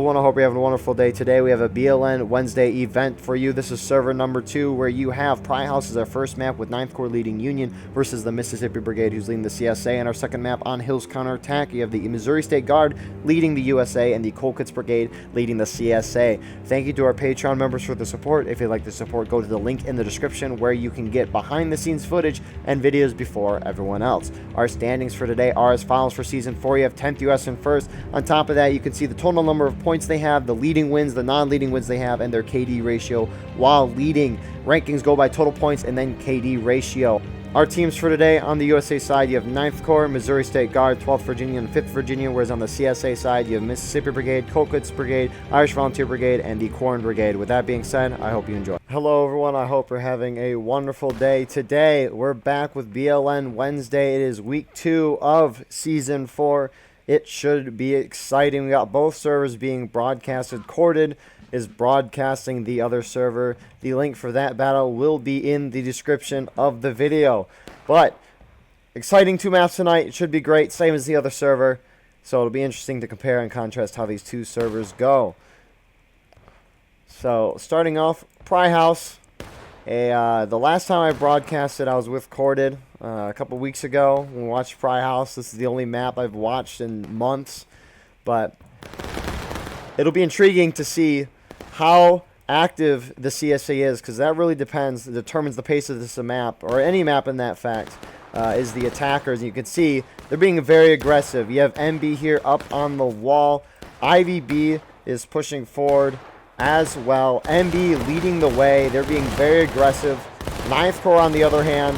everyone, I hope you're having a wonderful day. Today we have a BLN Wednesday event for you. This is server number 2, where you have Pry House as our first map with 9th Corps leading Union versus the Mississippi Brigade, who's leading the CSA. And our second map on Hills Counterattack, you have the Missouri State Guard leading the USA and the Colquitt's Brigade leading the CSA. Thank you to our Patreon members for the support. If you'd like to support, go to the link in the description where you can get behind the scenes footage and videos before everyone else. Our standings for today are as follows. For Season 4, you have 10th US in first. On top of that, you can see the total number of points they have, the leading wins, the non-leading wins they have, and their KD ratio. While leading rankings go by total points and then KD ratio. Our teams for today, on the USA side, you have 9th Corps, Missouri State Guard, 12th Virginia, and 5th Virginia, whereas on the CSA side, you have Mississippi Brigade, Colquitt's Brigade, Irish Volunteer Brigade, and the Corn Brigade. With that being said, I hope you enjoy. Hello, everyone. I hope you're having a wonderful day. Today, we're back with BLN Wednesday. It is week 2 of Season 4. It should be exciting. We got both servers being broadcasted. Corded is broadcasting the other server. The link for that battle will be in the description of the video. But exciting 2 maps tonight. It should be great, same as the other server. So it'll be interesting to compare and contrast how these 2 servers go. So starting off, Pry House. The last time I broadcasted, I was with Corded a couple weeks ago. We watched Pry House. This is the only map I've watched in months, but it'll be intriguing to see how active the CSA is, because that really determines the pace of this map, or any map in that fact, is the attackers. And you can see they're being very aggressive. You have MB here up on the wall. IVB is pushing forward as well. MB leading the way. They're being very aggressive. 9th Corps, on the other hand,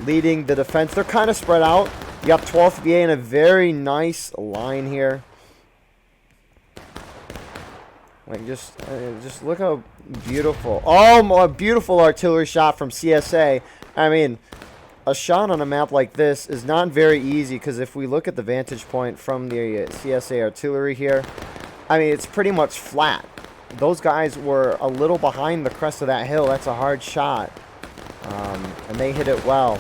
leading the defense. They're kind of spread out. You got 12th VA in a very nice line here. Like, just look how beautiful. Oh, a beautiful artillery shot from CSA. I mean, a shot on a map like this is not very easy, because if we look at the vantage point from the CSA artillery here, I mean, it's pretty much flat. Those guys were a little behind the crest of that hill. That's a hard shot. And they hit it well.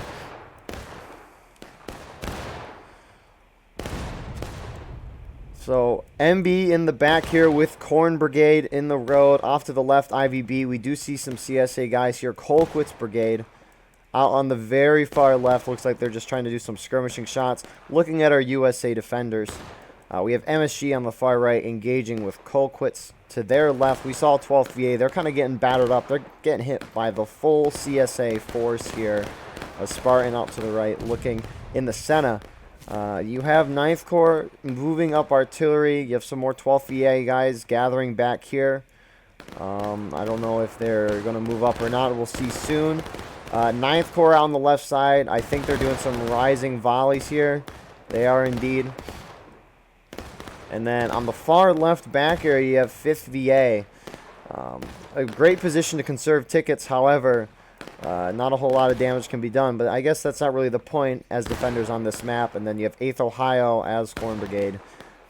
So MB in the back here with Corn Brigade in the road. Off to the left, IVB. We do see some CSA guys here. Colquitt's Brigade out on the very far left. Looks like they're just trying to do some skirmishing shots. Looking at our USA defenders. We have MSG on the far right engaging with Colquitt's to their left. We saw 12th VA. They're kind of getting battered up. They're getting hit by the full CSA force here. A Spartan out to the right looking in the center. You have 9th Corps moving up artillery. You have some more 12th VA guys gathering back here. I don't know if they're going to move up or not. We'll see soon. 9th Corps out on the left side. I think they're doing some rising volleys here. They are indeed. And then on the far left back area, you have 5th VA. A great position to conserve tickets. However, not a whole lot of damage can be done. But I guess that's not really the point as defenders on this map. And then you have 8th Ohio as Corn Brigade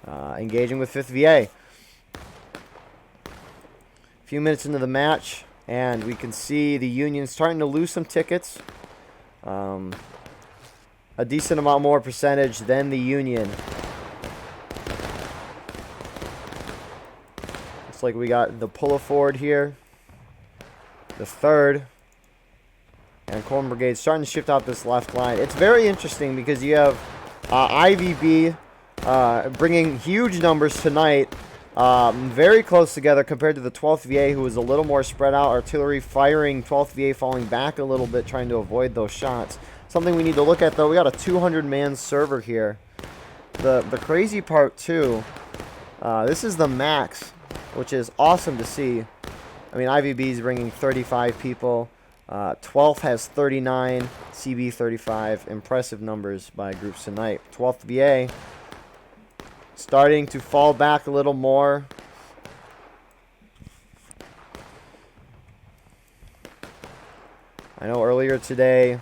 engaging with 5th VA. A few minutes into the match, and we can see the Union starting to lose some tickets. A decent amount more percentage than the Union. Looks like we got the pull forward here. The 3rd. And Corn Brigade starting to shift out this left line. It's very interesting because you have IVB bringing huge numbers tonight. Very close together compared to the 12th VA, who was a little more spread out. Artillery firing, 12th VA falling back a little bit, trying to avoid those shots. Something we need to look at, though, we got a 200-man server here. The crazy part, too, this is the max, which is awesome to see. I mean, IVB is bringing 35 people. 12th has 39, CB 35. Impressive numbers by groups tonight. 12th VA starting to fall back a little more. I know earlier today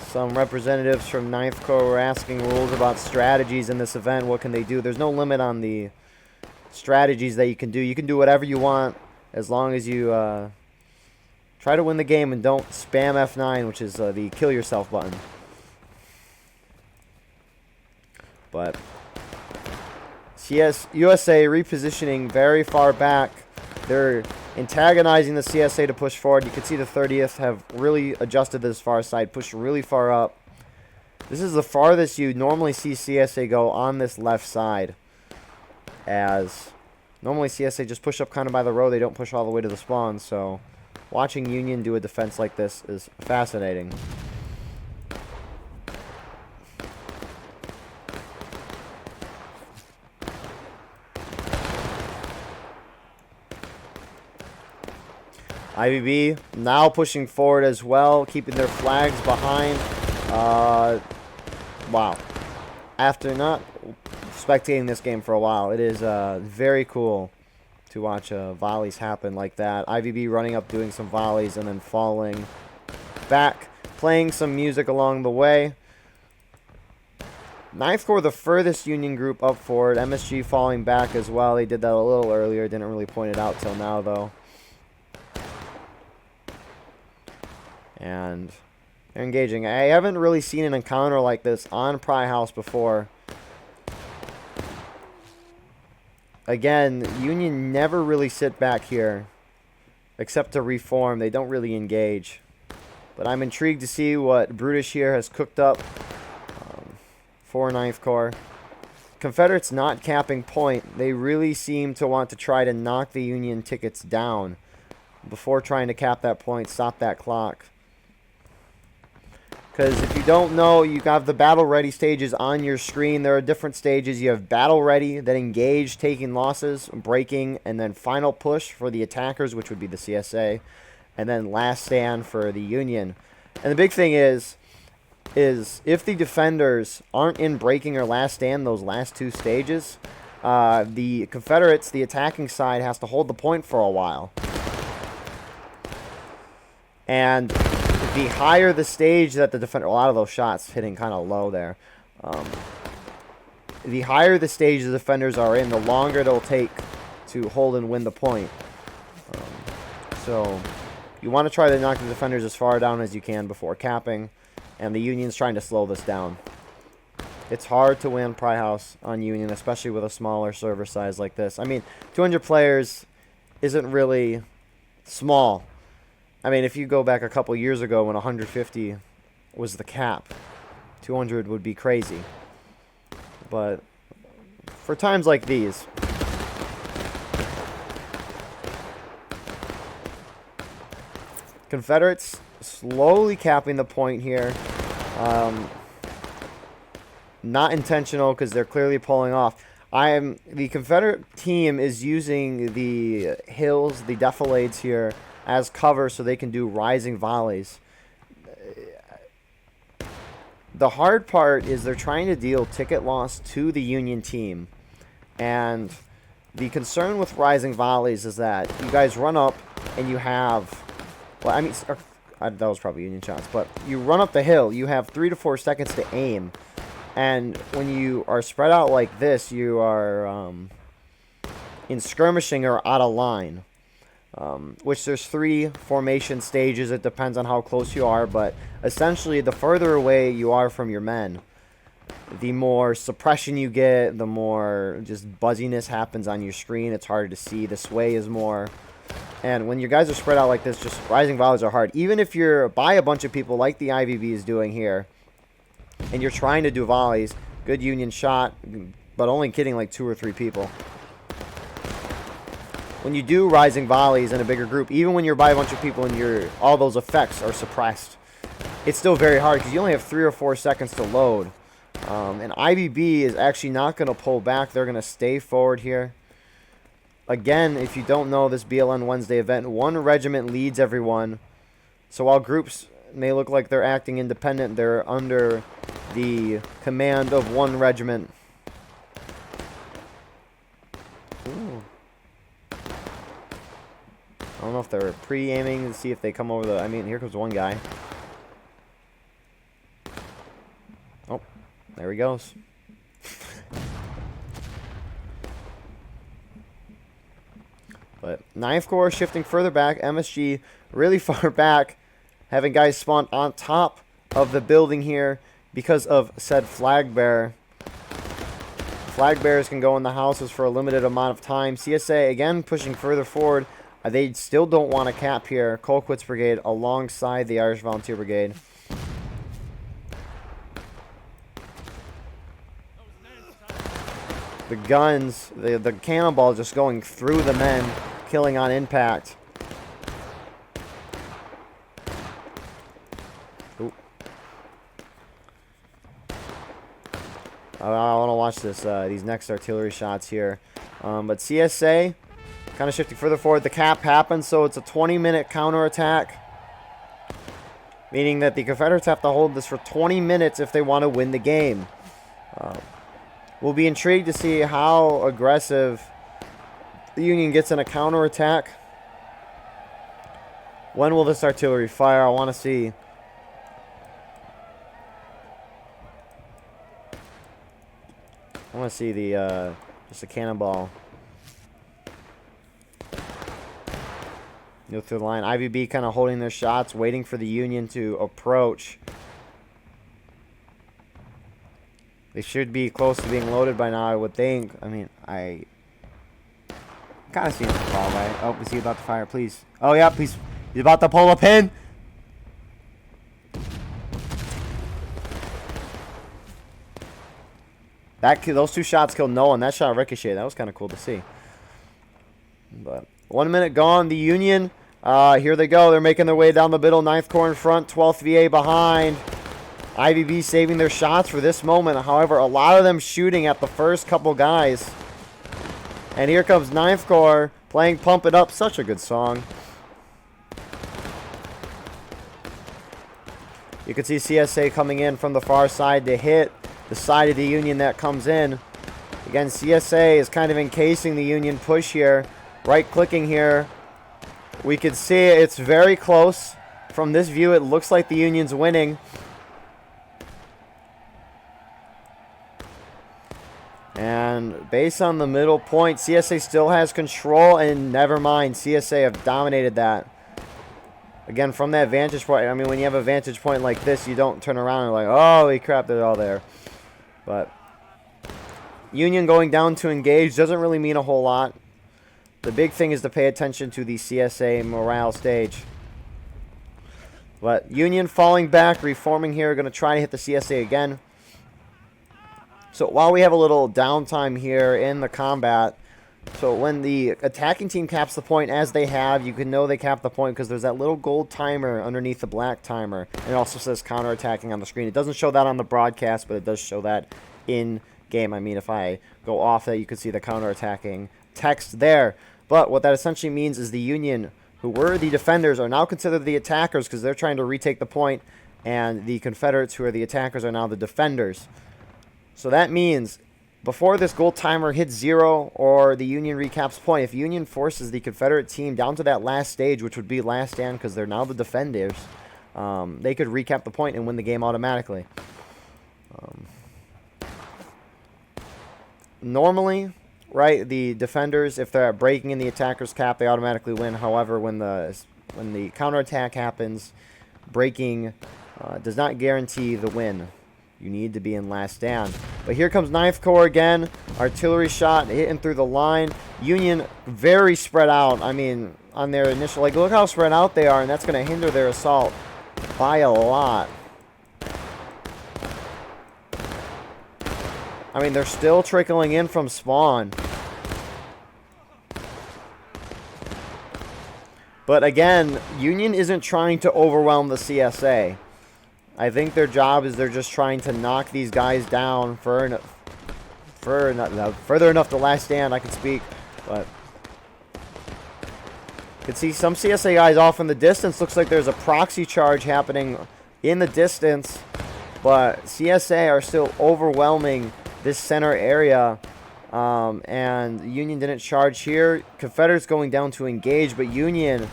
some representatives from 9th Corps were asking rules about strategies in this event. What can they do? There's no limit on the strategies that you can do. You can do whatever you want as long as you try to win the game and don't spam F9, which is the kill yourself button. But USA repositioning very far back. They're antagonizing the CSA to push forward. You can see the 30th have really adjusted this far side, pushed really far up. This is the farthest you normally see CSA go on this left side. As normally CSA just push up kind of by the road. They don't push all the way to the spawn. So watching Union do a defense like this is fascinating. IVB now pushing forward as well, keeping their flags behind. Wow. After not spectating this game for a while, it is very cool to watch volleys happen like that. IVB running up, doing some volleys, and then falling back, playing some music along the way. 9th Corps, the furthest Union group up forward. MSG falling back as well. They did that a little earlier. Didn't really point it out till now, though. And they're engaging. I haven't really seen an encounter like this on Pry House before. Again, Union never really sit back here, except to reform. They don't really engage. But I'm intrigued to see what Brutish here has cooked up for 9th Corps. Confederates not capping point. They really seem to want to try to knock the Union tickets down before trying to cap that point, stop that clock. Because if you don't know, you have the battle ready stages on your screen. There are different stages. You have battle ready, then engage, taking losses, breaking, and then final push for the attackers, which would be the CSA, and then last stand for the Union. And the big thing is if the defenders aren't in breaking or last stand those last two stages, the Confederates, the attacking side, has to hold the point for a while. And the higher the stage that the defender, a lot of those shots hitting kind of low there. The higher the stage the defenders are in, the longer it'll take to hold and win the point. So you want to try to knock the defenders as far down as you can before capping, and the Union's trying to slow this down. It's hard to win Pry House on Union, especially with a smaller server size like this. I mean, 200 players isn't really small. I mean, if you go back a couple years ago when 150 was the cap, 200 would be crazy. But for times like these, Confederates slowly capping the point here. Not intentional because they're clearly pulling off. The Confederate team is using the hills, the defilades here, as cover so they can do rising volleys. The hard part is they're trying to deal ticket loss to the Union team. And the concern with rising volleys is that you guys run up and you have, well, I mean, that was probably Union shots, but you run up the hill, you have 3 to 4 seconds to aim. And when you are spread out like this, you are in skirmishing or out of line. Which there's 3 formation stages. It depends on how close you are, but essentially the further away you are from your men, the more suppression you get, the more just buzziness happens on your screen. It's harder to see. The sway is more. And when you guys are spread out like this, just rising volleys are hard. Even if you're by a bunch of people like the IVB is doing here, and you're trying to do volleys, good Union shot, but only kidding like 2 or 3 people. When you do rising volleys in a bigger group, even when you're by a bunch of people and all those effects are suppressed, it's still very hard because you only have 3 or 4 seconds to load. And IVB is actually not going to pull back. They're going to stay forward here. Again, if you don't know this BLN Wednesday event, 1 regiment leads everyone. So while groups may look like they're acting independent, they're under the command of 1 regiment. Ooh. I don't know if they're pre-aiming to see if they come over the... I mean, here comes one guy. Oh, there he goes. But 9th Corps shifting further back. MSG really far back. Having guys spawn on top of the building here because of said flag bearer. Flag bearers can go in the houses for a limited amount of time. CSA, again, pushing further forward. They still don't want to cap here. Colquitt's Brigade alongside the Irish Volunteer Brigade. The guns, the cannonball just going through the men, killing on impact. Ooh. I want to watch this these next artillery shots here. But CSA kind of shifting further forward. The cap happens, so it's a 20-minute counterattack. Meaning that the Confederates have to hold this for 20 minutes if they want to win the game. We'll be intrigued to see how aggressive the Union gets in a counterattack. When will this artillery fire? I want to see. I want to see the just a cannonball. Go through the line. IVB kind of holding their shots, waiting for the Union to approach. They should be close to being loaded by now, I would think. I mean, I kind of see him fall, right? Oh, is he about to fire? Please. Oh, yeah, please. He's about to pull a pin. Those two shots killed no one. That shot ricocheted. That was kind of cool to see. But 1 minute gone. The Union, here they go. They're making their way down the middle. 9th Corps in front. 12th VA behind. IVB saving their shots for this moment. However, a lot of them shooting at the first couple guys. And here comes 9th Corps playing Pump It Up. Such a good song. You can see CSA coming in from the far side to hit the side of the Union that comes in. Again, CSA is kind of encasing the Union push here. Right-clicking here. We can see it's very close. From this view, it looks like the Union's winning. And based on the middle point, CSA still has control, and never mind, CSA have dominated that. Again, from that vantage point, I mean, when you have a vantage point like this, you don't turn around and like, holy crap, they're all there. But Union going down to engage doesn't really mean a whole lot. The big thing is to pay attention to the CSA morale stage. But Union falling back, reforming here, going to try to hit the CSA again. So while we have a little downtime here in the combat, so when the attacking team caps the point, as they have, you can know they capped the point because there's that little gold timer underneath the black timer. And it also says counterattacking on the screen. It doesn't show that on the broadcast, but it does show that in game. I mean, if I go off that, you can see the counterattacking text there. But what that essentially means is the Union, who were the defenders, are now considered the attackers because they're trying to retake the point, and the Confederates, who are the attackers, are now the defenders. So that means before this gold timer hits 0 or the Union recaps point, if Union forces the Confederate team down to that last stage, which would be last stand because they're now the defenders, they could recap the point and win the game automatically. Normally, right, the defenders, if they're breaking in the attacker's cap, they automatically win. However, when the counterattack happens, breaking does not guarantee the win. You need to be in last stand. But here comes 9th Corps again. Artillery shot hitting through the line. Union very spread out. I mean, on their initial, like, look how spread out they are, and that's going to hinder their assault by a lot. I mean, they're still trickling in from spawn. But again, Union isn't trying to overwhelm the CSA. I think their job is they're just trying to knock these guys down further enough to last stand. I can speak, but you can see some CSA guys off in the distance. Looks like there's a proxy charge happening in the distance, but CSA are still overwhelming this center area, and Union didn't charge here. Confederates going down to engage, but Union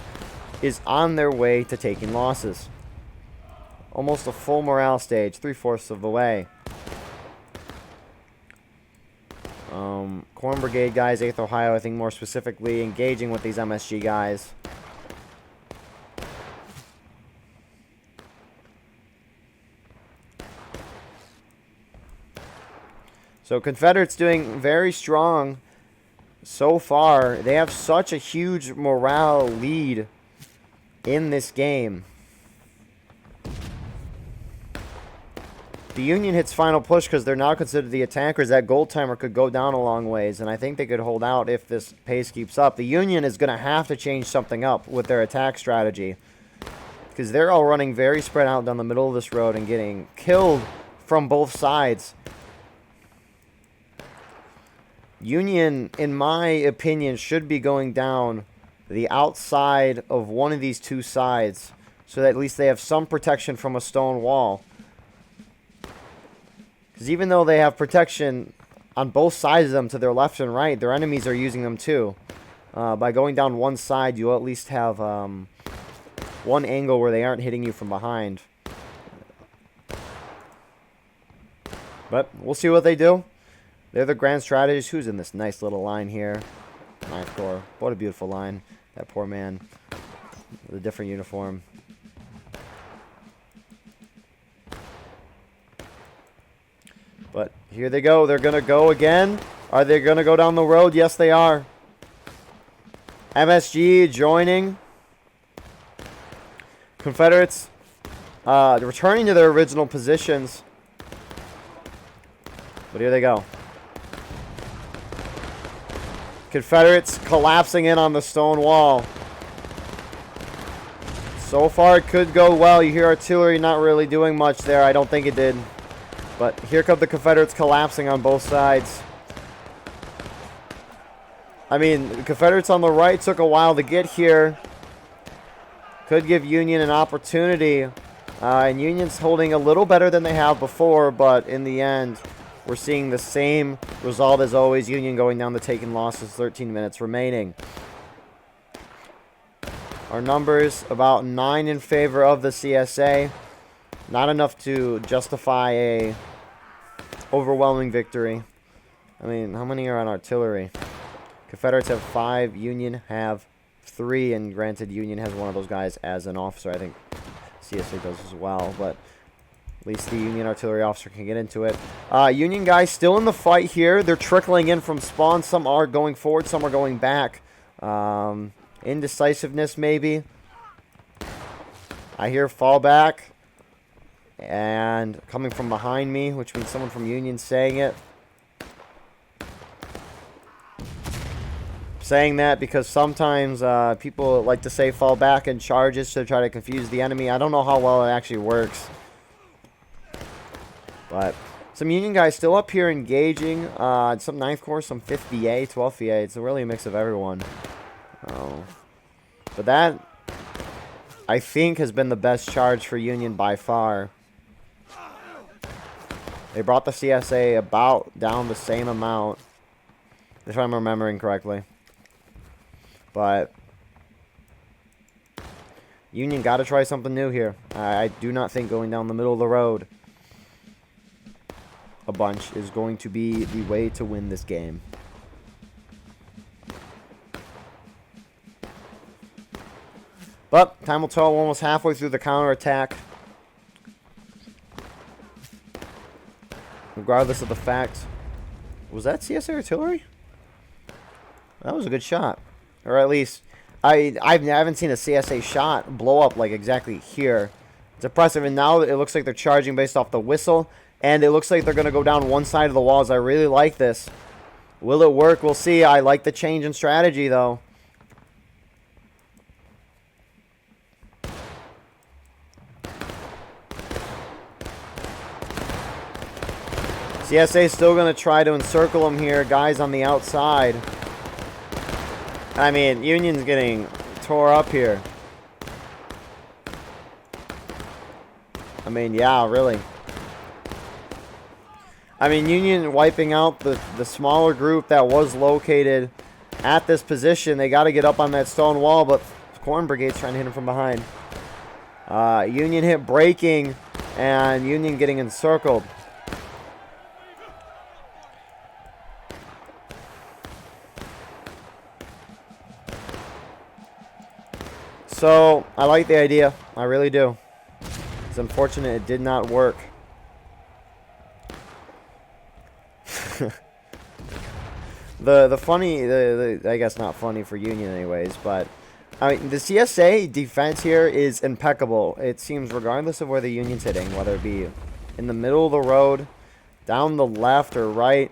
is on their way to taking losses. Almost a full morale stage, 3/4 of the way. Corn Brigade guys, 8th Ohio, I think more specifically, engaging with these MSG guys. So So Confederates doing very strong so far. They have such a huge morale lead in this game. The Union hits final push because they're now considered the attackers. That gold timer could go down a long ways, and I think they could hold out if this pace keeps up. The Union is going to have to change something up with their attack strategy because they're all running very spread out down the middle of this road and getting killed from both sides. Union, in my opinion, should be going down the outside of one of these two sides so that at least they have some protection from a stone wall. Because even though they have protection on both sides of them to their left and right, their enemies are using them too. By going down one side, you'll at least have one angle where they aren't hitting you from behind. But we'll see what they do. They're the grand strategists. Who's in this nice little line here? Ninth Corps. What a beautiful line. That poor man with a different uniform. But here they go. They're going to go again. Are they going to go down the road? Yes, they are. MSG joining. Confederates returning to their original positions. But here they go. Confederates collapsing in on the stone wall. So far, it could go well. You hear artillery not really doing much there. I don't think it did. But here come the Confederates collapsing on both sides. I mean, the Confederates on the right took a while to get here. Could give Union an opportunity. And Union's holding a little better than they have before, but in the end, we're seeing the same result as always. Union going down the taken losses, 13 minutes remaining. Our numbers, about 9 in favor of the CSA. Not enough to justify a overwhelming victory. I mean, how many are on artillery? Confederates have 5, Union have 3, and granted, Union has one of those guys as an officer. I think CSA does as well, but at least the Union artillery officer can get into it. Union guys still in the fight here. They're trickling in from spawn. Some are going forward, some are going back. Indecisiveness, maybe. I hear fallback. And coming from behind me, which means someone from Union saying it. Saying that because sometimes people like to say fall back in charges to try to confuse the enemy. I don't know how well it actually works. But some Union guys still up here engaging. Some 9th Corps, some 5th VA, 12th VA. It's really a mix of everyone. But that, I think, has been the best charge for Union by far. They brought the CSA about down the same amount, if I'm remembering correctly. But Union got to try something new here. I do not think going down the middle of the road a bunch is going to be the way to win this game. But time will tell. We're almost halfway through the counterattack. Regardless of the fact, was that CSA artillery? That was a good shot, or at least I haven't seen a CSA shot blow up like exactly here. It's impressive, and now it looks like they're charging based off the whistle, and it looks like they're going to go down one side of the walls. I really like this. Will it work? We'll see. I like the change in strategy, though. CSA is still going to try to encircle them here. Guys on the outside. I mean, Union's getting tore up here. I mean, yeah, really. I mean, Union wiping out the smaller group that was located at this position. They got to get up on that stone wall, but Corn Brigade's trying to hit him from behind. Union hit breaking, and Union getting encircled. So, I like the idea. I really do. It's unfortunate it did not work. The funny, I guess not funny for Union anyways, but I mean, the CSA defense here is impeccable. It seems regardless of where the Union's hitting, whether it be in the middle of the road, down the left or right,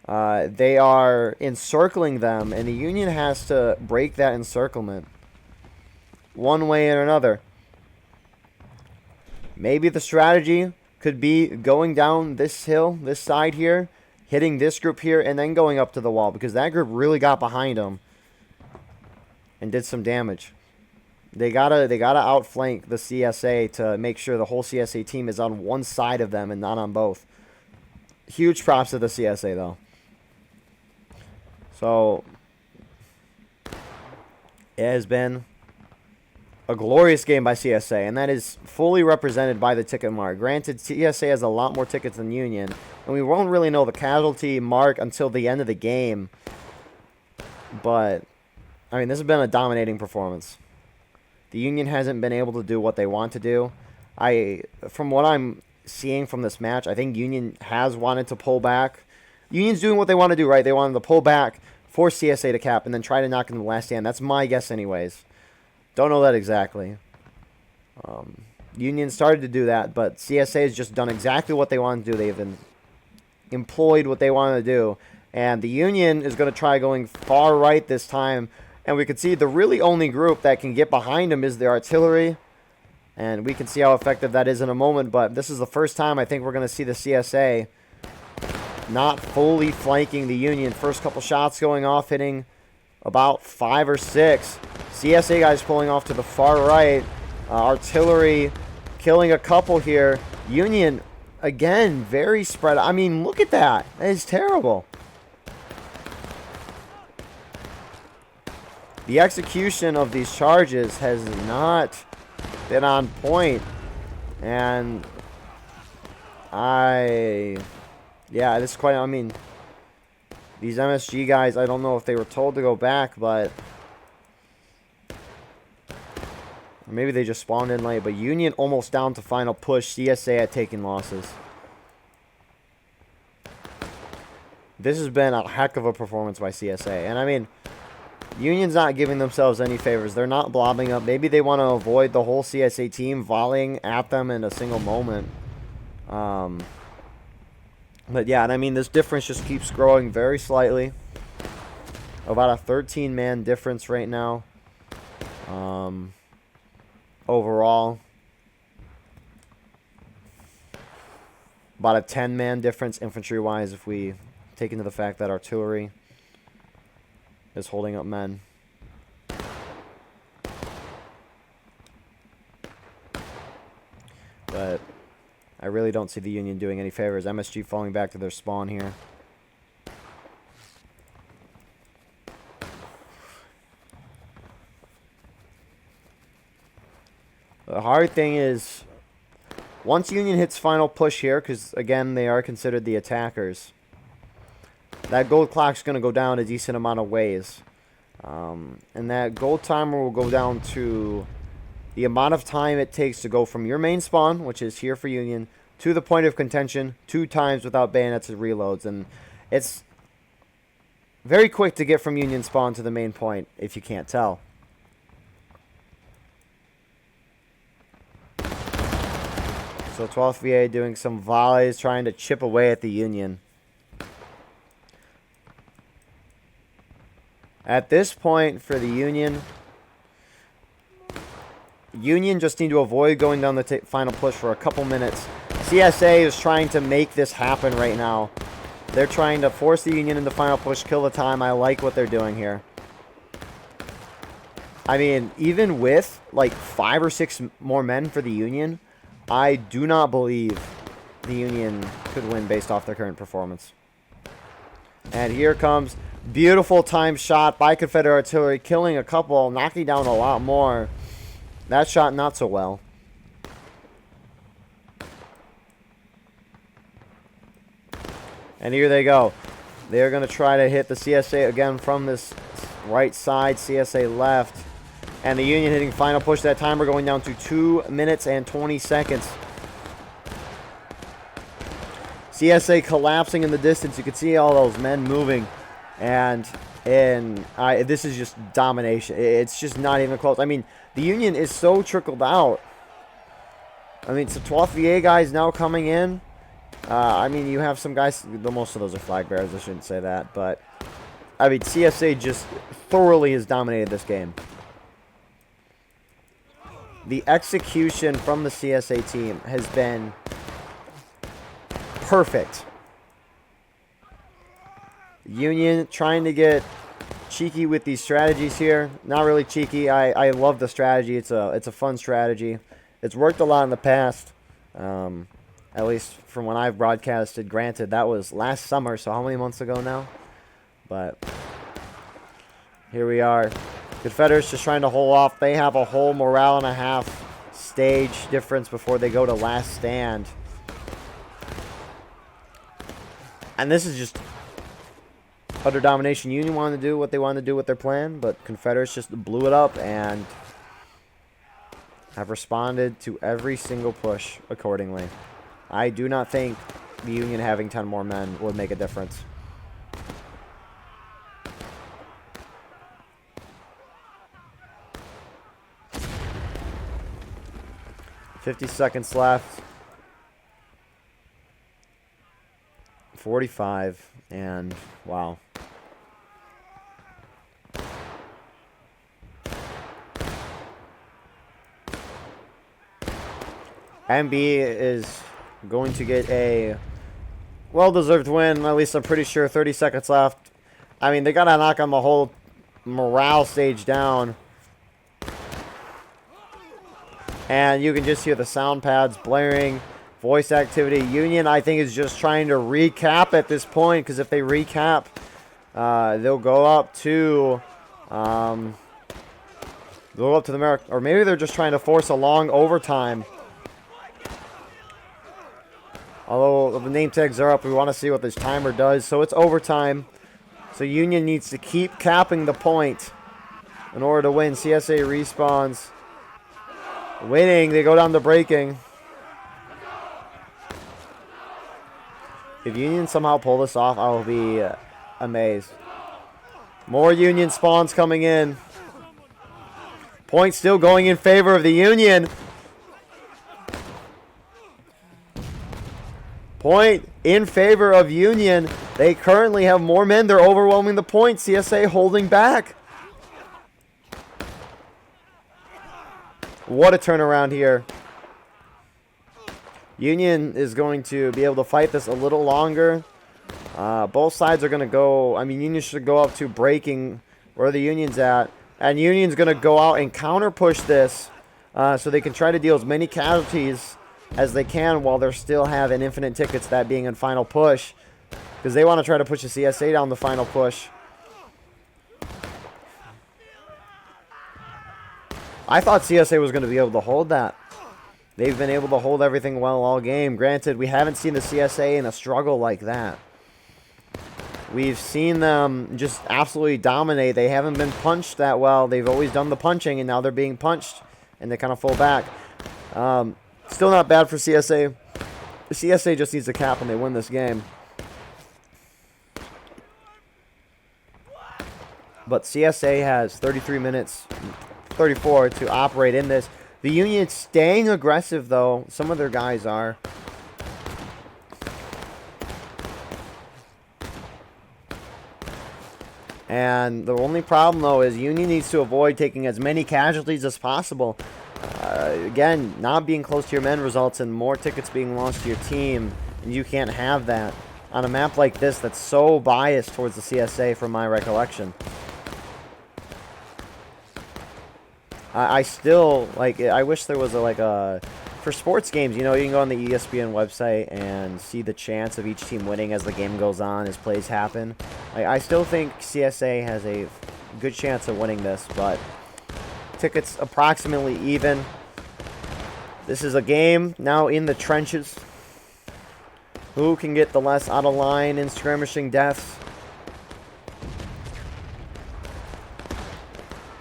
they are encircling them, and the Union has to break that encirclement one way or another. Maybe the strategy could be going down this hill, this side here, hitting this group here, and then going up to the wall, because that group really got behind them and did some damage. They gotta outflank the CSA to make sure the whole CSA team is on one side of them and not on both. Huge props to the CSA, though. So, it has been a glorious game by CSA, and that is fully represented by the ticket mark. Granted, CSA has a lot more tickets than Union, and we won't really know the casualty mark until the end of the game. But, I mean, this has been a dominating performance. The Union hasn't been able to do what they want to do. From what I'm seeing from this match, I think Union has wanted to pull back. Union's doing what they want to do, right? They wanted to pull back, force CSA to cap, and then try to knock in the last stand. That's my guess anyways. Don't know that exactly. Union started to do that, but CSA has just done exactly what they wanted to do. They've employed what they wanted to do. And the Union is going to try going far right this time. And we can see the really only group that can get behind them is the artillery. And we can see how effective that is in a moment. But this is the first time I think we're going to see the CSA not fully flanking the Union. First couple shots going off, hitting about 5 or 6. CSA guys pulling off to the far right. Artillery killing a couple here. Union, again, very spread. I mean, look at that. That is terrible. The execution of these charges has not been on point. And yeah, this is quite, I mean, these MSG guys, I don't know if they were told to go back, but maybe they just spawned in late. But Union almost down to final push. CSA at taking losses. This has been a heck of a performance by CSA. And I mean, Union's not giving themselves any favors. They're not blobbing up. Maybe they want to avoid the whole CSA team volleying at them in a single moment. But yeah, and I mean, this difference just keeps growing very slightly. About a 13-man difference right now. Overall. About a 10-man difference infantry-wise if we take into the fact that artillery is holding up men. But I really don't see the Union doing any favors. MSG falling back to their spawn here. The hard thing is, once Union hits final push here, because again, they are considered the attackers, that gold clock's going to go down a decent amount of ways. And that gold timer will go down to the amount of time it takes to go from your main spawn, which is here for Union, to the point of contention 2 times without bayonets and reloads. And it's very quick to get from Union spawn to the main point, if you can't tell. So 12th VA doing some volleys, trying to chip away at the Union. At this point, for the Union just need to avoid going down the final push for a couple minutes. CSA is trying to make this happen right now. They're trying to force the Union into final push, kill the time. I like what they're doing here. I mean, even with like 5 or 6 more men for the Union, I do not believe the Union could win based off their current performance. And here comes beautiful time shot by Confederate artillery, killing a couple, knocking down a lot more. That shot not so well. And here they go. They're going to try to hit the CSA again from this right side, CSA left. And the Union hitting final push. That timer going down to 2 minutes and 20 seconds. CSA collapsing in the distance. You can see all those men moving. And this is just domination. It's just not even close. I mean, the Union is so trickled out. I mean, so 12th VA guys now coming in. I mean, you have some guys. Most of those are flag bearers. I shouldn't say that. But, I mean, CSA just thoroughly has dominated this game. The execution from the CSA team has been perfect. Union trying to get cheeky with these strategies here. Not really cheeky. I love the strategy. It's a fun strategy. It's worked a lot in the past. At least from when I've broadcasted. Granted, that was last summer, so how many months ago now? But here we are. Confederates just trying to hold off. They have a whole morale and a half stage difference before they go to last stand. And this is just utter domination. Union wanted to do what they wanted to do with their plan, but Confederates just blew it up and have responded to every single push accordingly. I do not think the Union having 10 more men would make a difference. $50 seconds left. 45, and wow. MB is going to get a well-deserved win. At least I'm pretty sure. 30 seconds left. I mean, they got to knock on the whole morale stage down. And you can just hear the sound pads blaring. Voice activity. Union, I think, is just trying to recap at this point. Because if they recap, they'll go up to... they'll go up to the American... Or maybe they're just trying to force a long overtime. Although the name tags are up, we want to see what this timer does. So it's overtime. So Union needs to keep capping the point in order to win. CSA respawns. Winning, they go down to breaking. If Union somehow pull this off, I will be amazed. More Union spawns coming in. Point still going in favor of the Union. Point in favor of Union. They currently have more men. They're overwhelming the point. CSA holding back. What a turnaround here. Union is going to be able to fight this a little longer. Both sides are going to go... I mean, Union should go up to breaking where the Union's at. And Union's going to go out and counter-push this so they can try to deal as many casualties as they can while they're still having infinite tickets, that being in final push. Because they want to try to push the CSA down the final push. I thought CSA was going to be able to hold that. They've been able to hold everything well all game. Granted, we haven't seen the CSA in a struggle like that. We've seen them just absolutely dominate. They haven't been punched that well. They've always done the punching, and now they're being punched, and they kind of fall back. Still not bad for CSA. The CSA just needs to cap when they win this game. But CSA has 33 minutes, 34 to operate in this. The Union staying aggressive, though. Some of their guys are. And the only problem, though, is Union needs to avoid taking as many casualties as possible. Again, not being close to your men results in more tickets being lost to your team. And you can't have that on a map like this that's so biased towards the CSA from my recollection. I still, like, I wish there was for sports games, you know, you can go on the ESPN website and see the chance of each team winning as the game goes on, as plays happen. I still think CSA has a good chance of winning this, but tickets approximately even. This is a game now in the trenches. Who can get the less out of line in skirmishing deaths?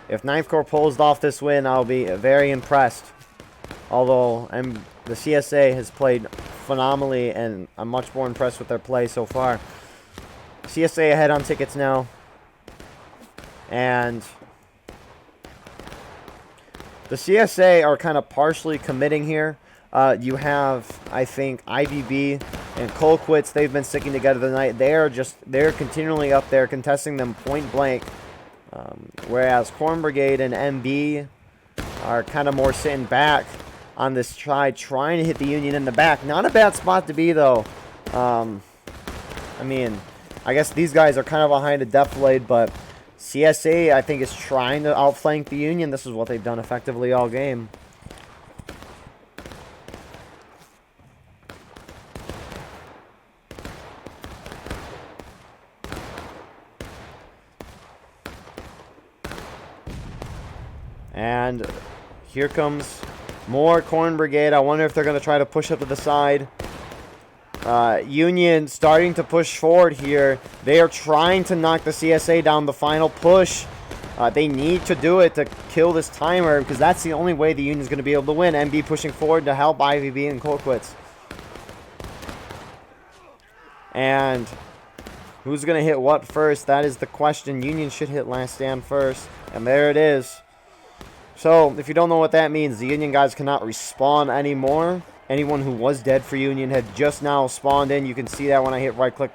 If 9th Corps pulls off this win, I'll be very impressed. Although the CSA has played phenomenally, and I'm much more impressed with their play so far. CSA ahead on tickets now. And the CSA are kind of partially committing here. You have, I think, IVB and Colquitt's. They've been sticking together tonight. They're continually up there, contesting them point blank. Whereas Corn Brigade and MB are kind of more sitting back on this trying to hit the Union in the back. Not a bad spot to be, though. I mean, I guess these guys are kind of behind a defilade, but CSA, I think, is trying to outflank the Union. This is what they've done effectively all game. And here comes more Corn Brigade. I wonder if they're going to try to push up to the side. Union starting to push forward here. They are trying to knock the CSA down. The final push. They need to do it to kill this timer, because that's the only way the Union's going to be able to win. MB pushing forward to help IVB and Colquitt's. And who's going to hit what first? That is the question. Union should hit last stand first. And there it is. So, if you don't know what that means, the Union guys cannot respawn anymore. Anyone who was dead for Union had just now spawned in. You can see that when I hit right click.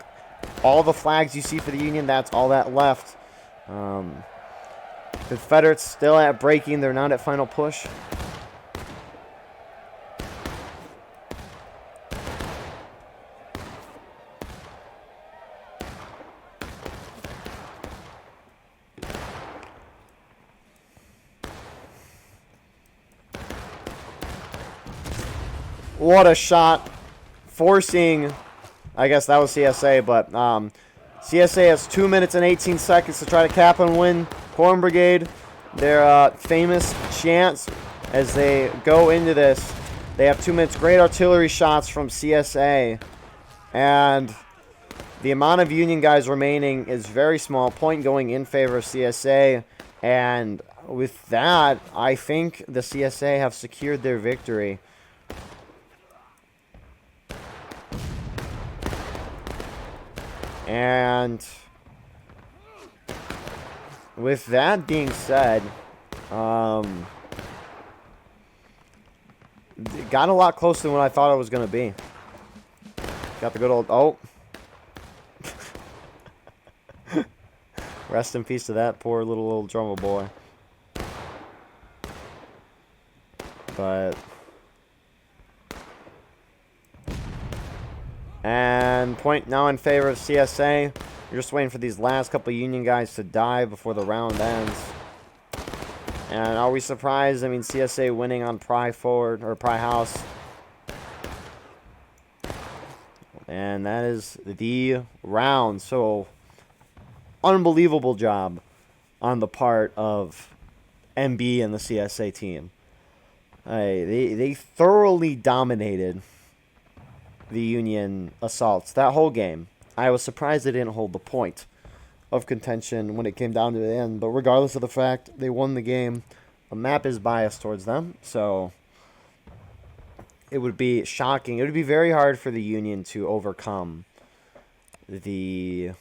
All the flags you see for the Union, that's all that left. Confederates still at breaking. They're not at final push. What a shot. Forcing, I guess that was CSA, but CSA has 2 minutes and 18 seconds to try to cap and win. Corn Brigade, their famous chance as they go into this. They have 2 minutes. Great artillery shots from CSA. And the amount of Union guys remaining is very small. Point going in favor of CSA. And with that, I think the CSA have secured their victory. And with that being said, it got a lot closer than what I thought it was going to be. Got the good old, oh. Rest in peace to that poor little drummer boy. But and point now in favor of CSA. You're just waiting for these last couple Union guys to die before the round ends. And are we surprised? I mean, CSA winning on Pry Forward, or Pry House. And that is the round. So, unbelievable job on the part of MB and the CSA team. They thoroughly dominated the Union assaults that whole game. I was surprised they didn't hold the point of contention when it came down to the end, but regardless of the fact they won the game, the map is biased towards them, so it would be shocking. It would be very hard for the Union to overcome the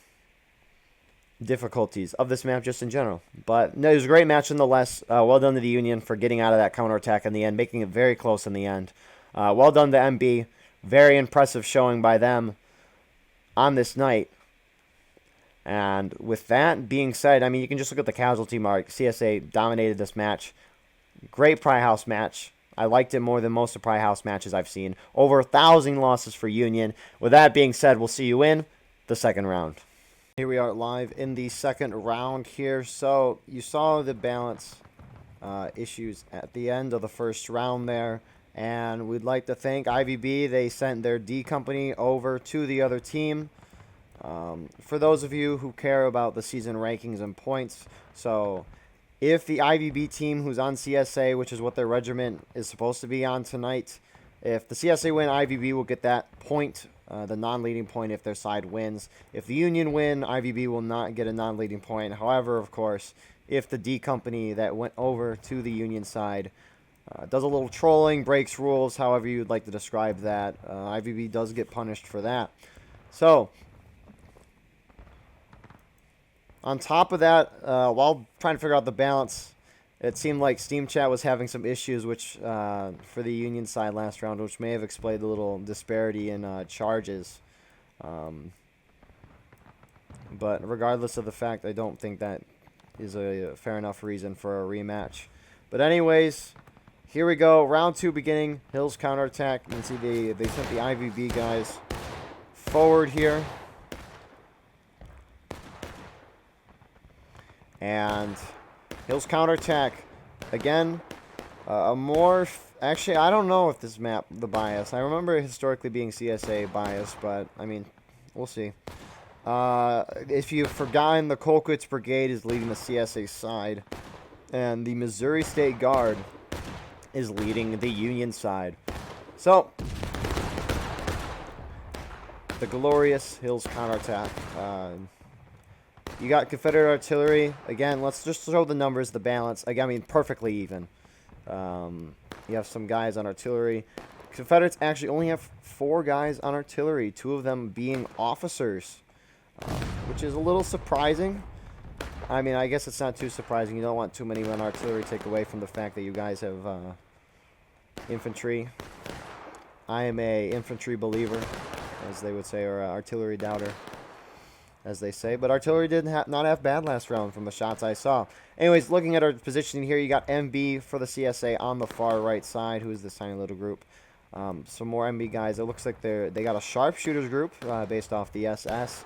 difficulties of this map just in general. But no, it was a great match nonetheless. Well done to the Union for getting out of that counterattack in the end, making it very close in the end. Well done to MB. Very impressive showing by them on this night. And with that being said, I mean, you can just look at the casualty mark. CSA dominated this match. Great Pry House match. I liked it more than most of Pry House matches I've seen. Over 1,000 losses for Union. With that being said, we'll see you in the second round. Here we are live in the second round here. So you saw the balance issues at the end of the first round there. And we'd like to thank IVB. They sent their D company over to the other team. For those of you who care about the season rankings and points, so if the IVB team who's on CSA, which is what their regiment is supposed to be on tonight, if the CSA win, IVB will get that point, the non-leading point if their side wins. If the Union win, IVB will not get a non-leading point. However, of course, if the D company that went over to the Union side Does a little trolling, breaks rules, however you'd like to describe that. IVB does get punished for that. So, on top of that, while trying to figure out the balance, it seemed like Steam Chat was having some issues, which for the Union side last round, which may have explained a little disparity in charges. But regardless of the fact, I don't think that is a fair enough reason for a rematch. But anyways, here we go. Round 2 beginning. Hills counterattack. You can see they sent the IVB guys forward here. And Hills counterattack. Again, actually, I don't know if this map, the bias. I remember it historically being CSA bias, but, I mean, we'll see. If you've forgotten, the Colquitt's Brigade is leading the CSA side, and the Missouri State Guard is leading the Union side. So, the glorious Hills counterattack. You got Confederate artillery. Again, let's just show the numbers, the balance. Again, I mean, perfectly even. You have some guys on artillery. Confederates actually only have 4 guys on artillery, 2 of them being officers. Which is a little surprising. I mean, I guess it's not too surprising. You don't want too many on artillery to take away from the fact that you guys have infantry. I am a infantry believer, as they would say, or artillery doubter, as they say. But artillery did not have bad last round from the shots I saw. Anyways, looking at our positioning here, you got MB for the CSA on the far right side. Who is this tiny little group? Some more MB guys. It looks like they got a sharpshooters group based off the SS.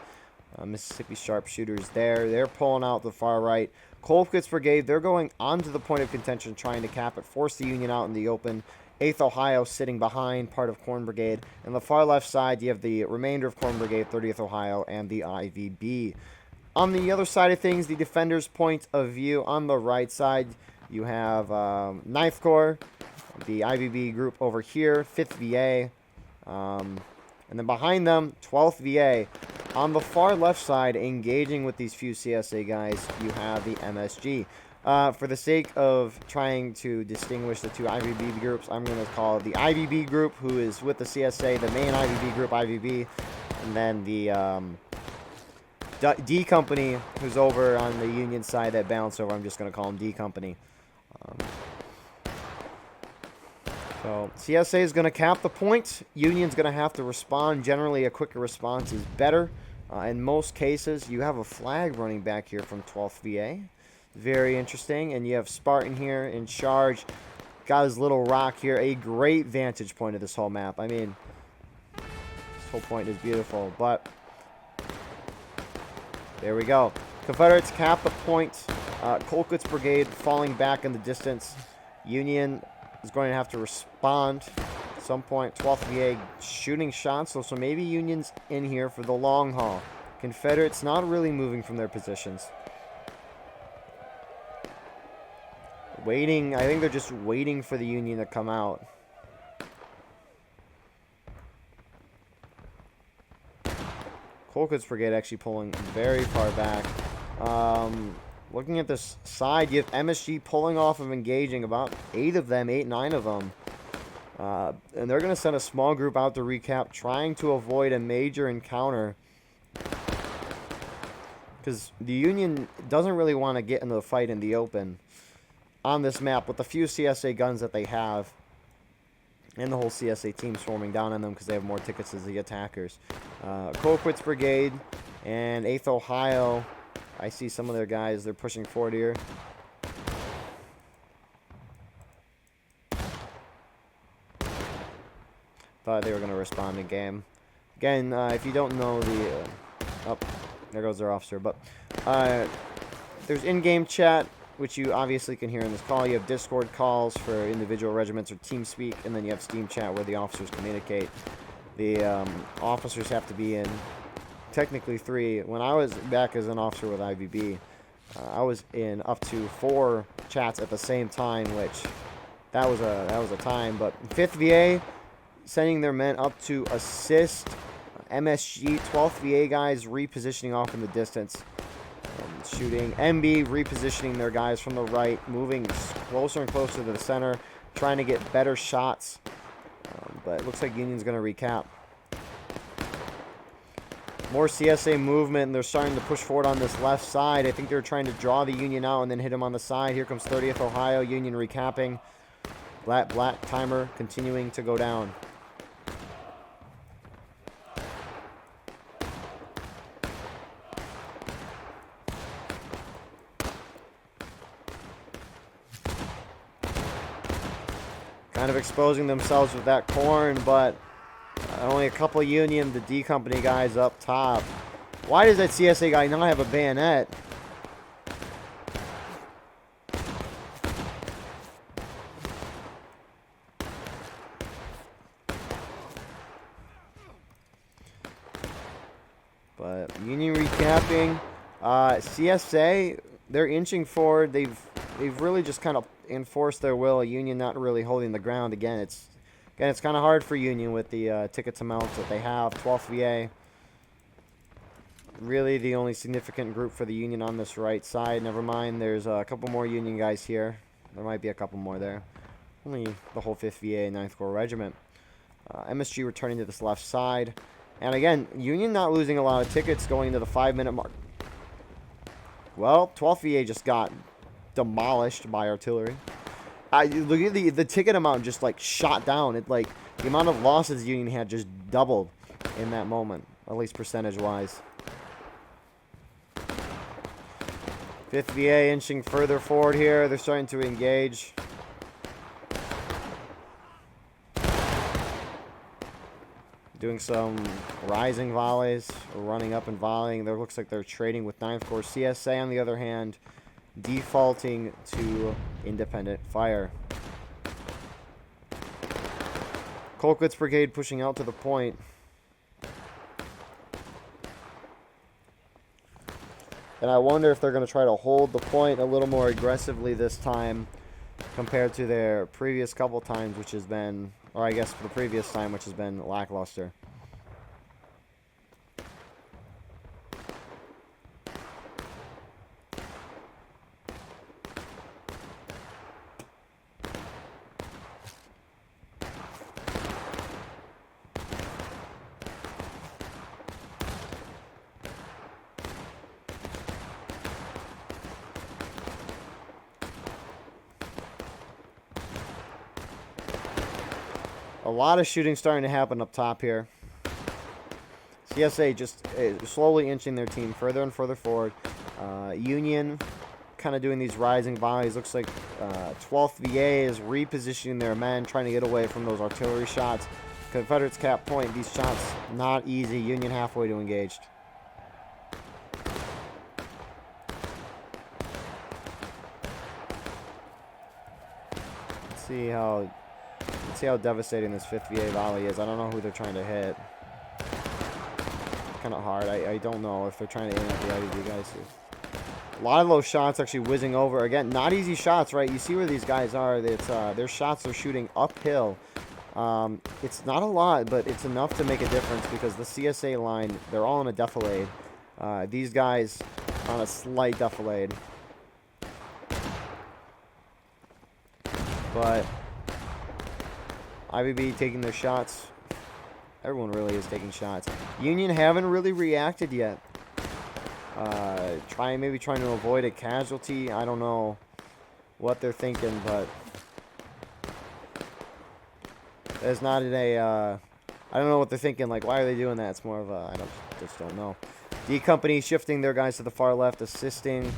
Mississippi sharpshooters there. They're pulling out the far right. Colquitt's Brigade, they're going onto the point of contention, trying to cap it, force the Union out in the open. 8th Ohio sitting behind part of Corn Brigade. And the far left side, you have the remainder of Corn Brigade, 30th Ohio, and the IVB. On the other side of things, the defender's point of view. On the right side, you have 9th Corps, the IVB group over here, 5th VA. And then behind them, 12th VA. On the far left side, engaging with these few CSA guys, you have the MSG. For the sake of trying to distinguish the two IVB groups, I'm going to call it the IVB group, who is with the CSA, the main IVB group, IVB, and then the D Company, who's over on the Union side that balance over. I'm just going to call them D Company. So CSA is going to cap the point. Union's going to have to respond. Generally, a quicker response is better. In most cases, you have a flag running back here from 12th VA. Very interesting. And you have Spartan here in charge. Got his little rock here. A great vantage point of this whole map. I mean, this whole point is beautiful. But there we go. Confederates cap the point. Colquitt's Brigade falling back in the distance. Union is going to have to respond at some point. 12th VA shooting shots, so maybe Union's in here for the long haul. Confederates not really moving from their positions. Waiting, I think they're just waiting for the Union to come out. Colquitt's Brigade actually pulling very far back. Looking at this side, you have MSG pulling off of engaging, about 8 of them, 9 of them. And they're going to send a small group out to recap, trying to avoid a major encounter. Because the Union doesn't really want to get into the fight in the open on this map with the few CSA guns that they have. And the whole CSA team swarming down on them because they have more tickets as the attackers. Colquitt's Brigade and 8th Ohio. I see some of their guys, they're pushing forward here. Thought they were going to respond in game. Again, if you don't know the... oh, there goes their officer. But there's in-game chat, which you obviously can hear in this call. You have Discord calls for individual regiments or team speak, and then you have Steam chat where the officers communicate. The officers have to be in... technically 3. When I was back as an officer with IVB, I was in up to 4 chats at the same time, which that was a time. But 5th VA sending their men up to assist MSG. 12th VA guys repositioning off in the distance and shooting. MB repositioning their guys from the right, moving closer and closer to the center. trying to get better shots. But it looks like Union's going to recap. More CSA movement, and they're starting to push forward on this left side. I think they're trying to draw the Union out and then hit him on the side. Here comes 30th Ohio. Union recapping. Black timer continuing to go down. Kind of exposing themselves with that corn, but only a couple Union, the D Company guys up top. Why does that CSA guy not have a bayonet? But Union recapping. CSA, they're inching forward. They've really just kind of enforced their will. Union not really holding the ground. Again, it's kind of hard for Union with the tickets amounts that they have. 12th VA. Really the only significant group for the Union on this right side. Never mind, there's a couple more Union guys here. There might be a couple more there. Only the whole 5th VA 9th Corps Regiment. MSG returning to this left side. And again, Union not losing a lot of tickets going into the 5-minute mark. Well, 12th VA just got demolished by artillery. Look at the ticket amount just like shot down. It like the amount of losses Union had just doubled in that moment, at least percentage-wise. 5th VA inching further forward here. They're starting to engage. Doing some rising volleys, running up and volleying. There looks like they're trading with 9th Corps. CSA, on the other hand, defaulting to independent fire. Colquitt's Brigade pushing out to the point. And I wonder if they're going to try to hold the point a little more aggressively this time compared to their previous couple times, which has been, or I guess the previous time, which has been lackluster. A lot of shooting starting to happen up top here. CSA just slowly inching their team further and further forward. Union kind of doing these rising volleys. Looks like 12th VA is repositioning their men, trying to get away from those artillery shots. Confederates cap point. These shots not easy. Union halfway to engaged. Let's see how devastating this 5th VA volley is. I don't know who they're trying to hit. Kind of hard. I don't know if they're trying to aim at the IDD guys here. A lot of those shots actually whizzing over. Again, not easy shots, right? You see where these guys are. It's their shots are shooting uphill. It's not a lot, but it's enough to make a difference because the CSA line, they're all on a defilade. These guys on a slight defilade. But IBB taking their shots. Everyone really is taking shots. Union haven't really reacted yet. Maybe trying to avoid a casualty. I don't know what they're thinking, but there's not a. I don't know what they're thinking. Like, why are they doing that? It's more of a. Just don't know. D Company shifting their guys to the far left, assisting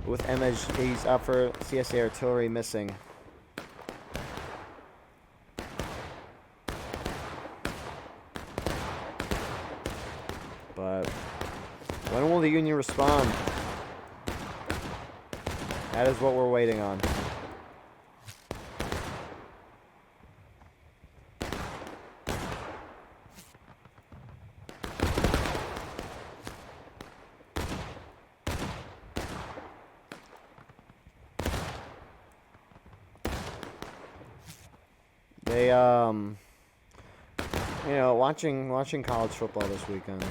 with MSG's effort. CSA artillery missing. But when will the Union respond? That is what we're waiting on. They, you know, watching college football this weekend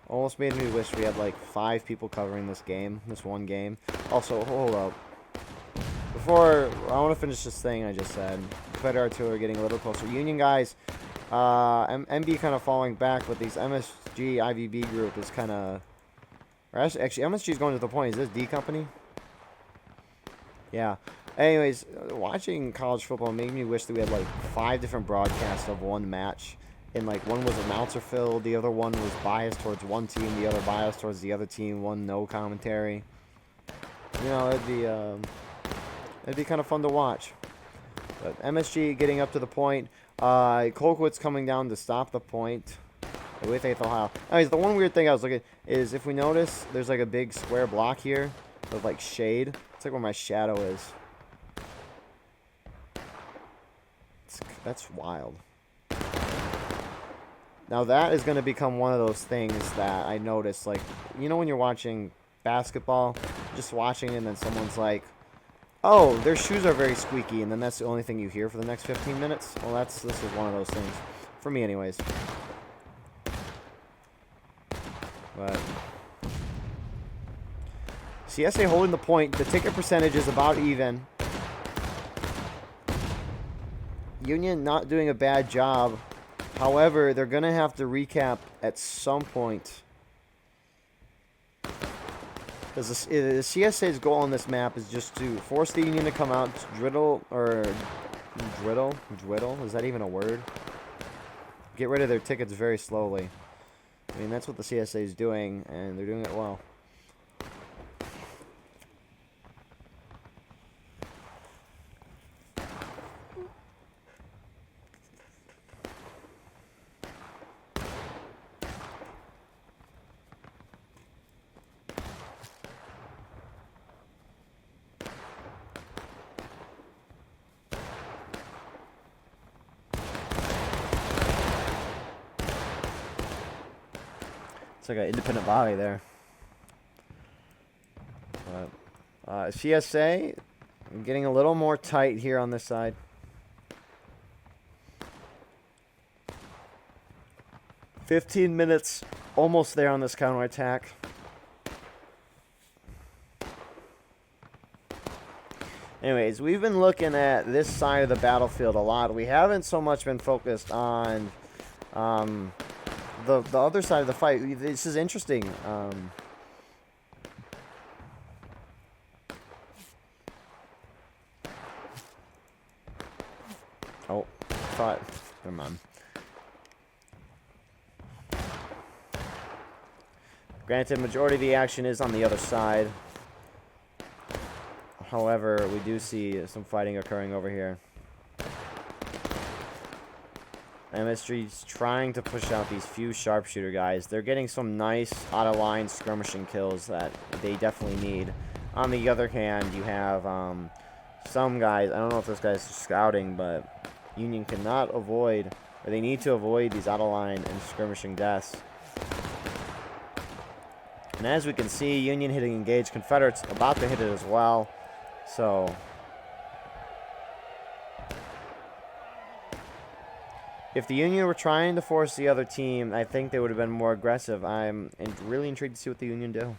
almost made me wish we had like 5 people covering this one game. Also, hold up. before I want to finish this thing I just said. Confederate artillery getting a little closer. Union guys, MB kind of falling back, but these MSG IVB group is kind of. Actually, MSG is going to the point. Is this D Company? Yeah. Anyways, watching college football made me wish that we had like 5 different broadcasts of one match. And like one was announcer filled, the other one was biased towards one team, the other biased towards the other team, one no commentary. You know, it'd be kind of fun to watch. But MSG getting up to the point. Colquitt's coming down to stop the point with 8th Ohio. Anyways, the one weird thing I was looking at is if we notice, there's like a big square block here with like shade. It's like where my shadow is. That's wild. Now that is going to become one of those things that I noticed, like, you know when you're watching basketball, just watching it, and then someone's like, oh, their shoes are very squeaky, and then that's the only thing you hear for the next 15 minutes? Well, this is one of those things. For me, anyways. But CSA holding the point. The ticket percentage is about even. Union not doing a bad job. However, they're going to have to recap at some point. Because the CSA's goal on this map is just to force the Union to come out, driddle, is that even a word? Get rid of their tickets very slowly. I mean, that's what the CSA is doing, and they're doing it well. It's like an independent volley there. But, CSA getting a little more tight here on this side. "15 minutes, almost there on this counterattack. Anyways, we've been looking at this side of the battlefield a lot. We haven't so much been focused on the other side of the fight. This is interesting. Oh, thought. Never mind. Granted, majority of the action is on the other side. However, we do see some fighting occurring over here. MSG's trying to push out these few sharpshooter guys. They're getting some nice out-of-line skirmishing kills that they definitely need. On the other hand, you have some guys, I don't know if this guy's scouting, but Union cannot avoid, or they need to avoid these out-of-line and skirmishing deaths. And as we can see, Union hitting engage. Confederates about to hit it as well. So if the Union were trying to force the other team, I think they would have been more aggressive. I'm really intrigued to see what the Union do.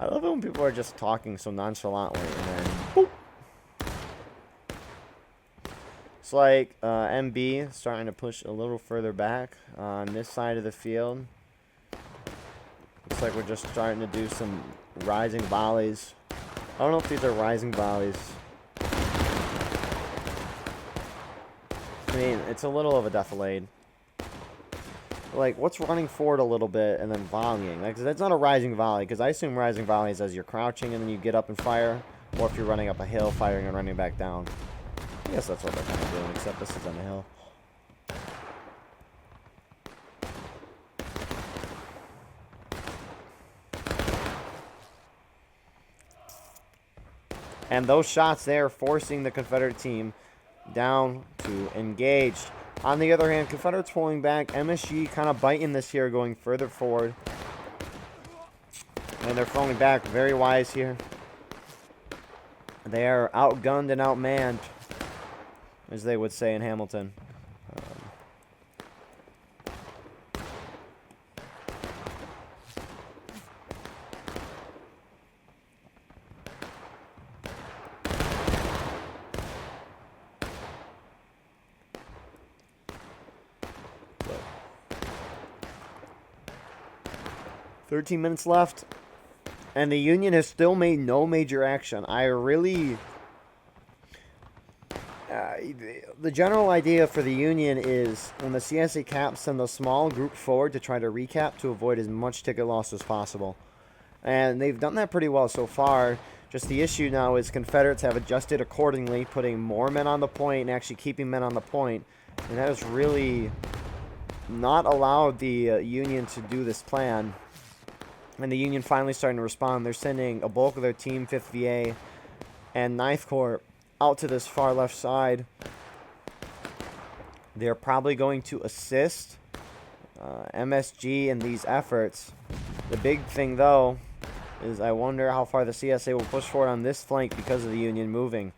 I love it when people are just talking so nonchalantly and then boop. It's like MB starting to push a little further back on this side of the field. Looks like we're just starting to do some rising volleys. I don't know if these are rising volleys. I mean, it's a little of a defilade. Like, what's running forward a little bit and then volleying? Like, that's not a rising volley, because I assume rising volleys as you're crouching and then you get up and fire, or if you're running up a hill, firing and running back down. I guess that's what they're kind of doing, except this is on the hill. And those shots there forcing the Confederate team down to engage. On the other hand, Confederates pulling back. MSG kind of biting this here, going further forward. And they're falling back. Very wise here. They are outgunned and outmanned, as they would say in Hamilton. 13 minutes left. And the Union has still made no major action. I really... the general idea for the Union is when the CSA caps, send a small group forward to try to recap to avoid as much ticket loss as possible. And they've done that pretty well so far. Just the issue now is Confederates have adjusted accordingly, putting more men on the point and actually keeping men on the point. And that has really not allowed the Union to do this plan. And the Union finally starting to respond. They're sending a bulk of their team, 5th VA and 9th Corps, out to this far left side. They're probably going to assist MSG in these efforts. The big thing, though, is I wonder how far the CSA will push forward on this flank because of the Union moving.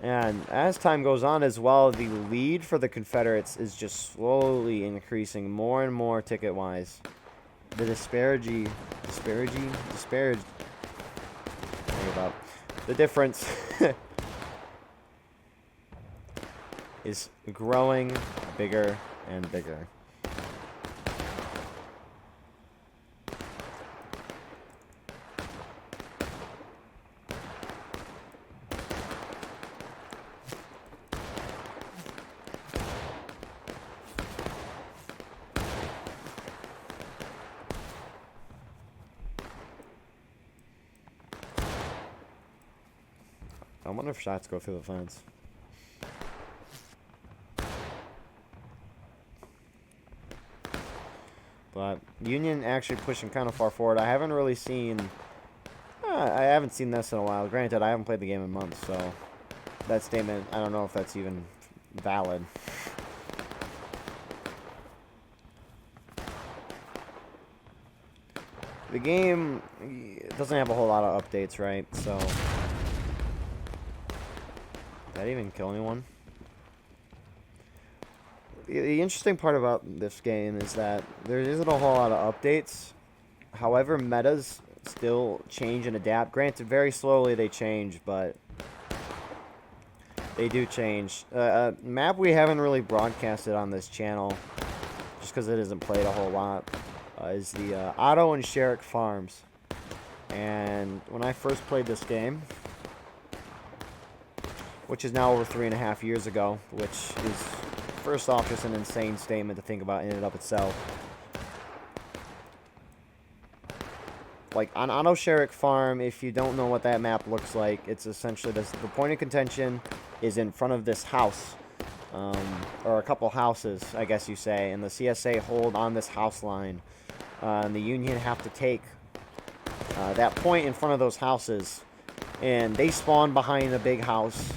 And as time goes on as well, the lead for the Confederates is just slowly increasing more and more ticket-wise. The disparity. The difference is growing bigger and bigger. I wonder if shots go through the fence. But Union actually pushing kind of far forward. I haven't really seen... I haven't seen this in a while. Granted, I haven't played the game in months, so... that statement, I don't know if that's even valid. The game doesn't have a whole lot of updates, right? So... did that even kill anyone? The interesting part about this game is that there isn't a whole lot of updates. However, metas still change and adapt. Granted, very slowly they change, but they do change. Map we haven't really broadcasted on this channel, just because it isn't played a whole lot, is the Otto and Sherrick Farms. And when I first played this game, which is now over 3.5 years ago, which is, first off, just an insane statement to think about in and of itself. Like, on Otto Sherrick Farm, if you don't know what that map looks like, it's essentially this, the point of contention is in front of this house, or a couple houses, I guess you say, and the CSA hold on this house line, and the Union have to take that point in front of those houses, and they spawn behind a big house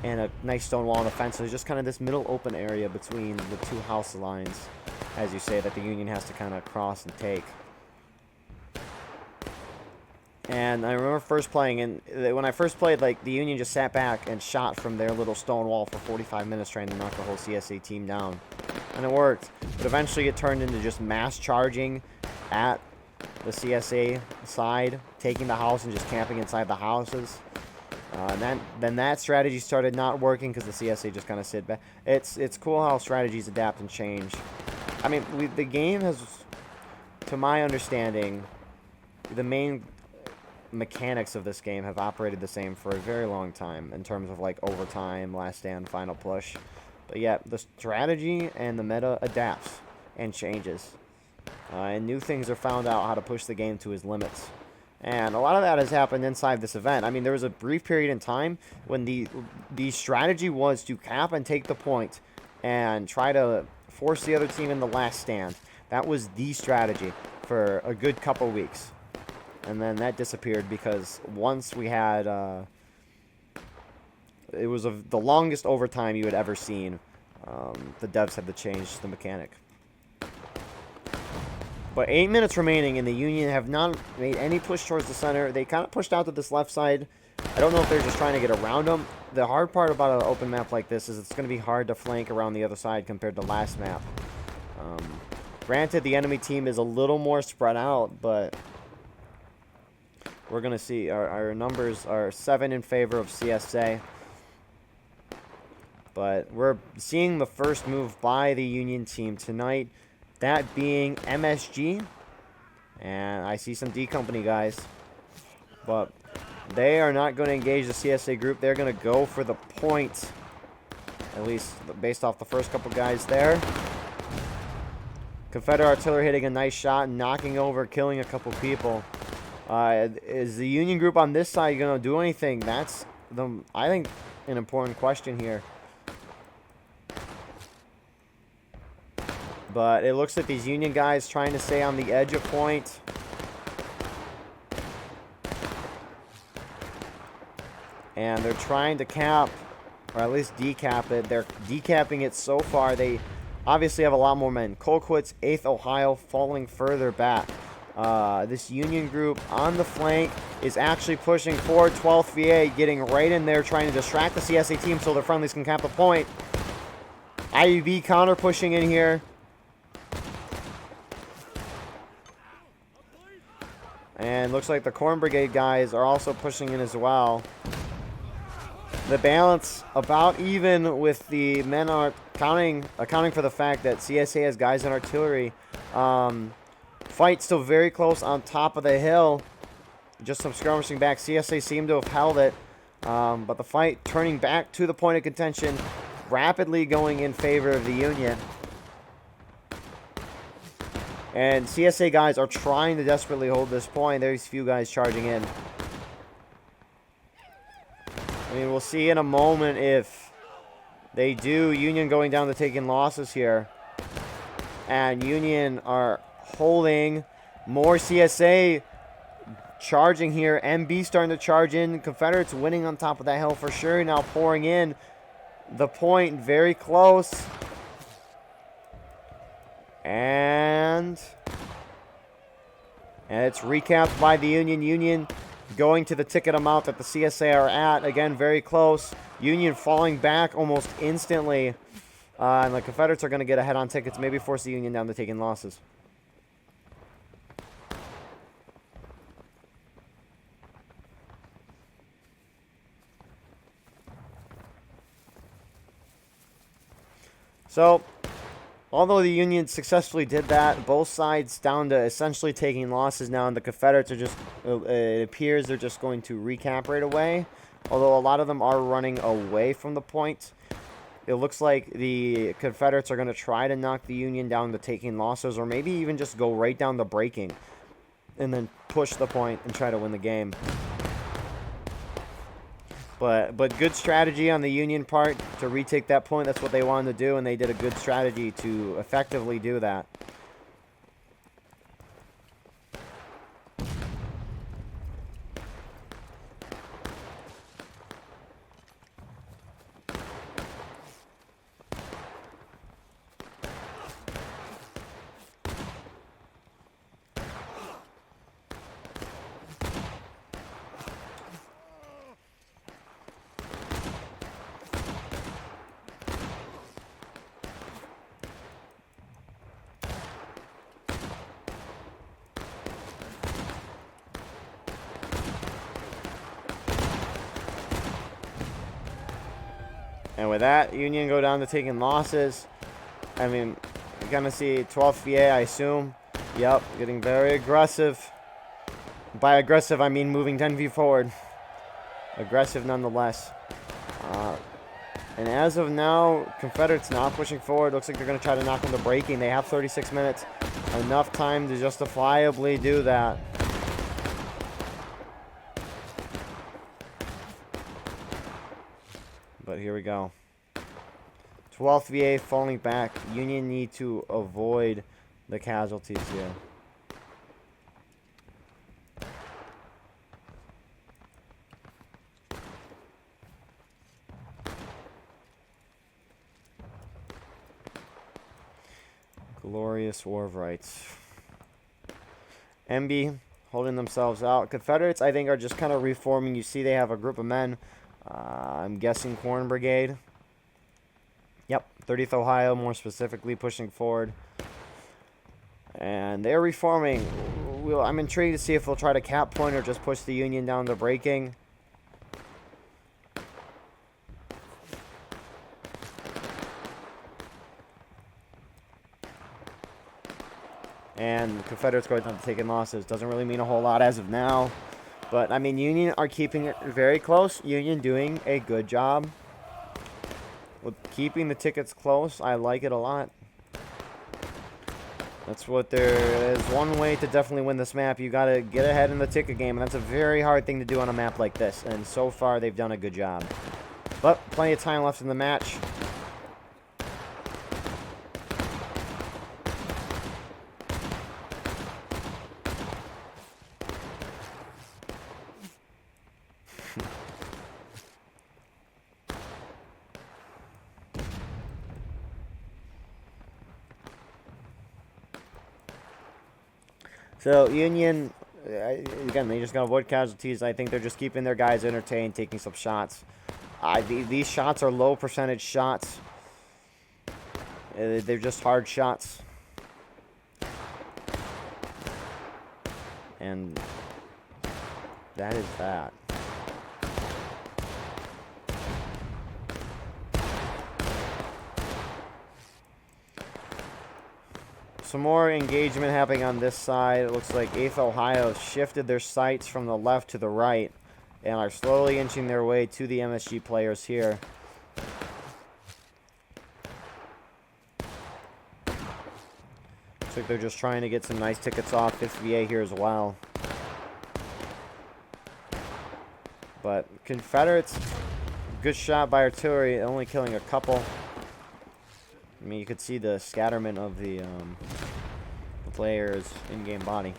and a nice stone wall and a fence. So there's just kind of this middle open area between the two house lines, as you say, that the Union has to kind of cross and take. And I remember first playing, and when I first played, like, the Union just sat back and shot from their little stone wall for 45 minutes trying to knock the whole CSA team down. And it worked. But eventually it turned into just mass charging at the CSA side, taking the house and just camping inside the houses. And then that strategy started not working because the CSA just kind of sit back. It's cool how strategies adapt and change. I mean, the game has, to my understanding, the main mechanics of this game have operated the same for a very long time in terms of, like, overtime, last stand, final push. But yeah, the strategy and the meta adapts and changes. And new things are found out how to push the game to its limits. And a lot of that has happened inside this event. I mean, there was a brief period in time when the strategy was to cap and take the point and try to force the other team in the last stand. That was the strategy for a good couple weeks. And then that disappeared because once we had... it was the longest overtime you had ever seen. The devs had to change the mechanic. But 8 minutes remaining, and the Union have not made any push towards the center. They kind of pushed out to this left side. I don't know if they're just trying to get around them. The hard part about an open map like this is it's going to be hard to flank around the other side compared to last map. Granted, the enemy team is a little more spread out, but we're going to see our numbers are 7 in favor of CSA. But we're seeing the first move by the Union team tonight, that being MSG. And I see some D Company guys. But they are not going to engage the CSA group. They're going to go for the point, at least based off the first couple guys there. Confederate artillery hitting a nice shot, knocking over, killing a couple people. Is the Union group on this side going to do anything? That's, I think, an important question here. But it looks like these Union guys trying to stay on the edge of point. And they're trying to cap, or at least decap it. They're decapping it so far. They obviously have a lot more men. Colquitt's 8th Ohio falling further back. This Union group on the flank is actually pushing forward. 12th VA getting right in there, trying to distract the CSA team so their friendlies can cap the point. IUB counter pushing in here. And looks like the Corn Brigade guys are also pushing in as well. The balance about even with the men are accounting for the fact that CSA has guys in artillery. Fight still very close on top of the hill. Just some skirmishing back. CSA seem to have held it. But the fight turning back to the point of contention. Rapidly going in favor of the Union. And CSA guys are trying to desperately hold this point. There's a few guys charging in. I mean, we'll see in a moment if they do. Union going down to taking losses here. And Union are holding. More CSA charging here. MB starting to charge in. Confederates winning on top of that hill for sure. Now pouring in. The point very close. And it's recapped by the Union. Union going to the ticket amount that the CSA are at. Again, very close. Union falling back almost instantly. And the Confederates are going to get ahead on tickets. Maybe force the Union down to taking losses. So, although the Union successfully did that, both sides down to essentially taking losses now, and the Confederates are just, it appears they're just going to recap right away. Although a lot of them are running away from the point. It looks like the Confederates are going to try to knock the Union down to taking losses, or maybe even just go right down to breaking, and then push the point and try to win the game. But good strategy on the Union part to retake that point. That's what they wanted to do, and they did a good strategy to effectively do that. And with that, Union go down to taking losses. I mean, you're going to see 12th VA, I assume. Yep, getting very aggressive. By aggressive, I mean moving 10 feet forward. Aggressive nonetheless. And as of now, Confederates not pushing forward. Looks like they're going to try to knock them to breaking. They have 36 minutes. Enough time to justifiably do that. But here we go. 12th VA falling back. Union need to avoid the casualties here. Glorious War of Rights. MB holding themselves out. Confederates, I think, are just kind of reforming. You see they have a group of men. I'm guessing Corn Brigade. Yep, 30th Ohio, more specifically, pushing forward. And they're reforming. I'm intrigued to see if they'll try to cap point or just push the Union down to breaking. And Confederates going to take in losses. Doesn't really mean a whole lot as of now. But, I mean, Union are keeping it very close. Union doing a good job with keeping the tickets close. I like it a lot. That's what there is. One way to definitely win this map. You got to get ahead in the ticket game. And that's a very hard thing to do on a map like this. And so far, they've done a good job. But plenty of time left in the match. So, Union, again, they just got to avoid casualties. I think they're just keeping their guys entertained, taking some shots. These shots are low percentage shots. They're just hard shots. And that is that. Some more engagement happening on this side. It looks like 8th Ohio shifted their sights from the left to the right and are slowly inching their way to the MSG players here. Looks like they're just trying to get some nice tickets off 5th VA here as well. But Confederates, good shot by artillery, only killing a couple. I mean, you could see the scatterment of the player's in-game body.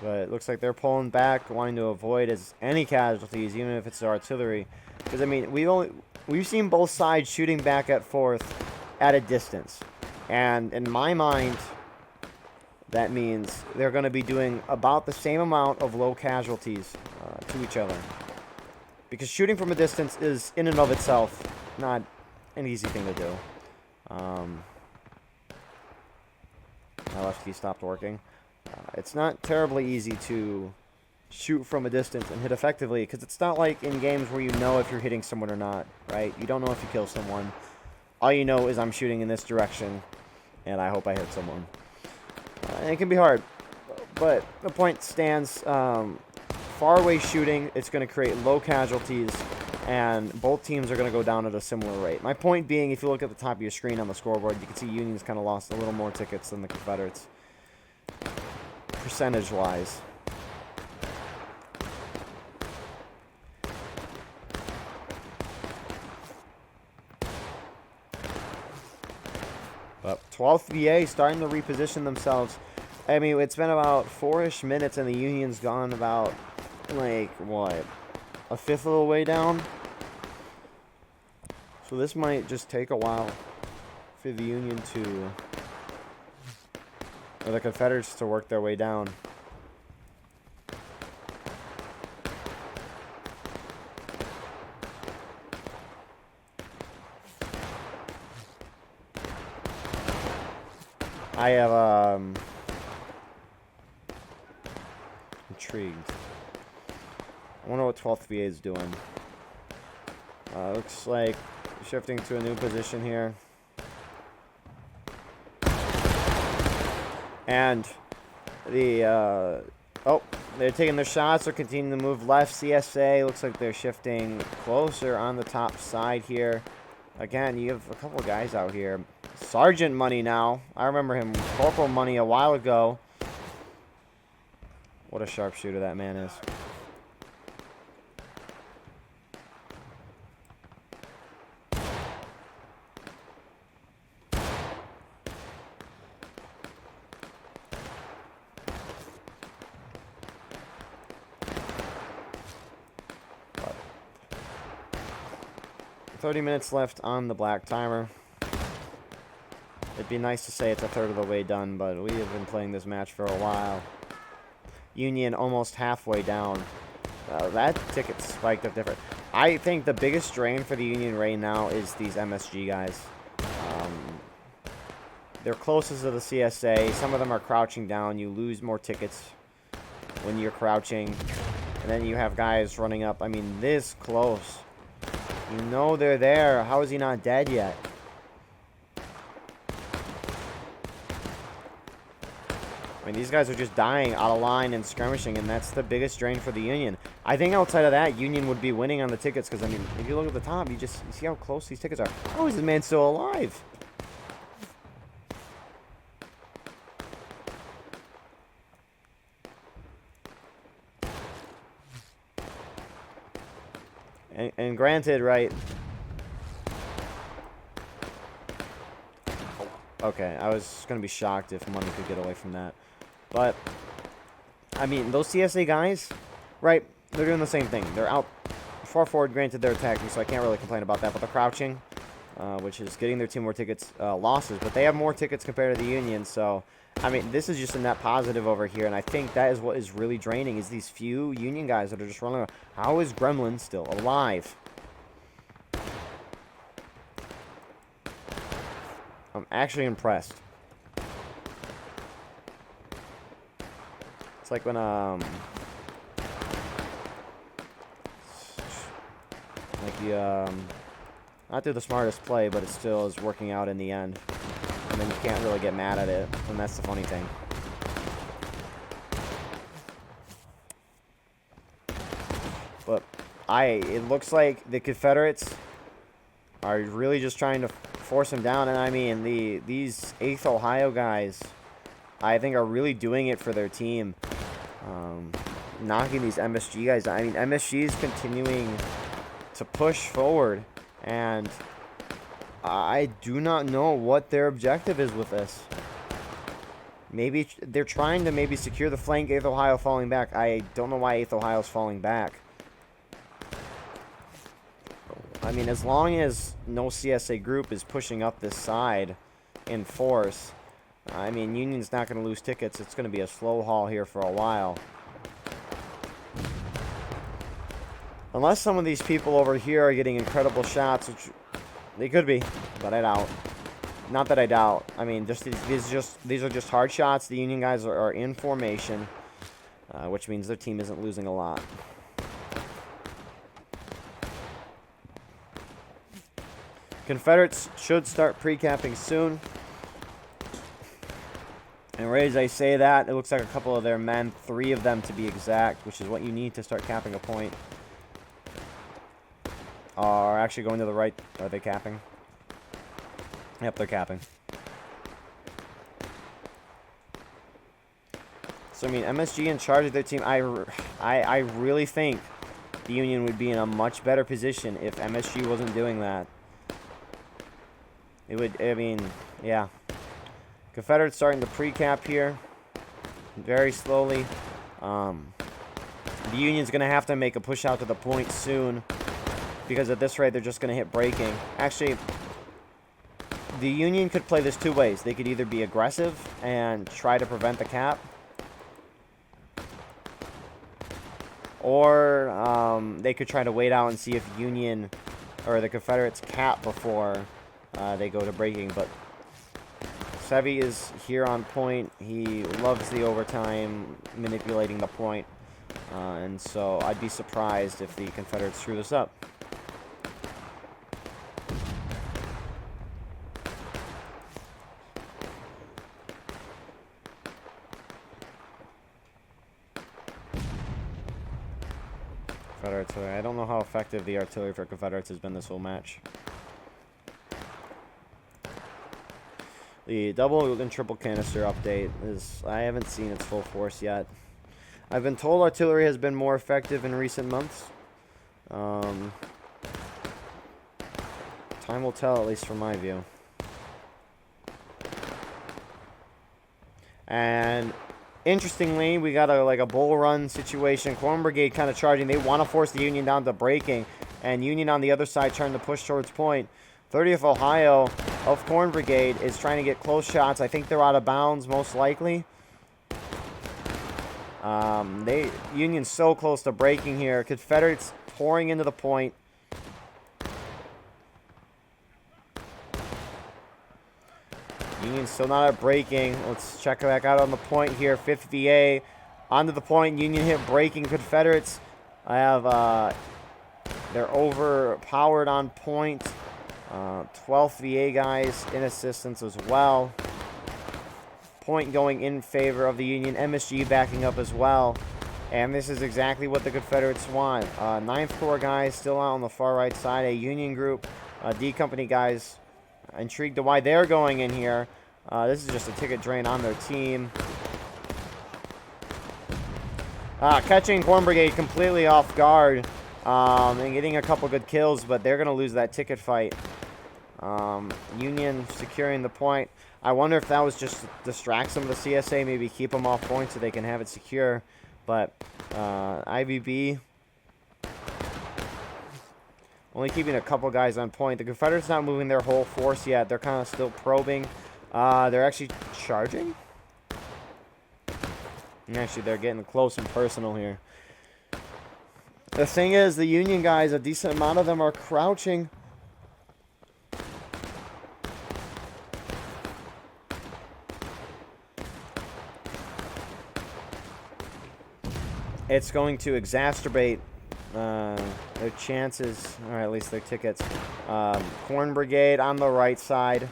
But it looks like they're pulling back, wanting to avoid any casualties, even if it's artillery. Because I mean, we've seen both sides shooting back at 4th at a distance, and in my mind, that means they're going to be doing about the same amount of low casualties to each other. Because shooting from a distance is, in and of itself, not an easy thing to do. My left key stopped working. It's not terribly easy to shoot from a distance and hit effectively, because it's not like in games where you know if you're hitting someone or not, right? You don't know if you kill someone. All you know is I'm shooting in this direction, and I hope I hit someone. It can be hard, but the point stands. Far away shooting, it's going to create low casualties, and both teams are going to go down at a similar rate. My point being, if you look at the top of your screen on the scoreboard, you can see Union's kind of lost a little more tickets than the Confederates, percentage-wise. But 12th VA starting to reposition themselves. I mean, it's been about 4-ish minutes, and the Union's gone about, like, what, a 5th of the way down? So this might just take a while for the Union to, or the Confederates to work their way down. I have, intrigued. I wonder what 12th VA is doing. Looks like shifting to a new position here. And the, oh, they're taking their shots. They're continuing to move left. CSA looks like they're shifting closer on the top side here. Again, you have a couple of guys out here. Sergeant Money now. I remember him. Corporal Money a while ago. What a sharpshooter that man is. But 30 minutes left on the black timer. It'd be nice to say it's a third of the way done, but we have been playing this match for a while. Union almost halfway down. That ticket spiked up different. I think the biggest drain for the Union right now is these MSG guys. They're closest to the CSA. Some of them are crouching down. You lose more tickets when you're crouching. And then you have guys running up. I mean, this close. You know they're there. How is he not dead yet? I mean, these guys are just dying out of line and skirmishing, and that's the biggest drain for the Union. I think outside of that, Union would be winning on the tickets, because, I mean, if you look at the top, you see how close these tickets are. How is this man still alive? And granted, right... Okay, I was going to be shocked if money could get away from that. But, I mean, those CSA guys, right, they're doing the same thing. They're out far forward, granted they're attacking, so I can't really complain about that. But they're crouching, which is getting their team more tickets, losses. But they have more tickets compared to the Union, so, I mean, this is just a net positive over here. And I think that is what is really draining, is these few Union guys that are just running around. How is Gremlin still alive? I'm actually impressed. It's like when, like you, not do the smartest play, but it still is working out in the end. And then you can't really get mad at it, and that's the funny thing. But it looks like the Confederates are really just trying to force him down, and I mean, these 8th Ohio guys, I think, are really doing it for their team. Knocking these MSG guys. I mean, MSG is continuing to push forward, and I do not know what their objective is with this. Maybe they're trying to maybe secure the flank, 8th Ohio falling back. I don't know why 8th Ohio is falling back. I mean, as long as no CSA group is pushing up this side in force, I mean, Union's not going to lose tickets. It's going to be a slow haul here for a while. Unless some of these people over here are getting incredible shots, which they could be, but I doubt. Not that I doubt. I mean, these are just hard shots. The Union guys are in formation, which means their team isn't losing a lot. Confederates should start pre-capping soon. And right as I say that, it looks like a couple of their men, 3 of them to be exact, which is what you need to start capping a point, are actually going to the right. Are they capping? Yep, they're capping. So, I mean, MSG in charge of their team. I really think the Union would be in a much better position if MSG wasn't doing that. It would, I mean, yeah. Confederates starting to pre-cap here. Very slowly. The Union's going to have to make a push out to the point soon, because at this rate, they're just going to hit breaking. Actually, the Union could play this 2 ways. They could either be aggressive and try to prevent the cap, or they could try to wait out and see if Union or the Confederates cap before they go to breaking. But Sevy is here on point. He loves the overtime, manipulating the point. And so I'd be surprised if the Confederates screw this up. Confederates, I don't know how effective the artillery for Confederates has been this whole match. The double and triple canister update is, I haven't seen its full force yet. I've been told artillery has been more effective in recent months. Time will tell, at least from my view. And interestingly, we got a bull run situation. Corn Brigade kind of charging. They want to force the Union down to breaking, and Union on the other side trying to push towards point. 30th Ohio of Corn Brigade is trying to get close shots. I think they're out of bounds, most likely. Union's so close to breaking here. Confederates pouring into the point. Union still not at breaking. Let's check back out on the point here. 5th VA onto the point. Union hit breaking. Confederates, I have, they're overpowered on point. 12th VA guys in assistance as well. Point going in favor of the Union. MSG backing up as well. And this is exactly what the Confederates want. 9th Corps guys still out on the far right side. A Union group, D Company guys, intrigued to why they're going in here. This is just a ticket drain on their team. Catching Corn Brigade completely off guard and getting a couple good kills, but they're going to lose that ticket fight. Union securing the point. I wonder if that was just to distract some of the CSA, maybe keep them off point so they can have it secure. But IVB only keeping a couple guys on point. The Confederates not moving their whole force yet. They're kind of still probing. They're actually charging. And actually, they're getting close and personal here. The thing is, the Union guys, a decent amount of them are crouching. It's going to exacerbate their chances, or at least their tickets. Corn Brigade on the right side.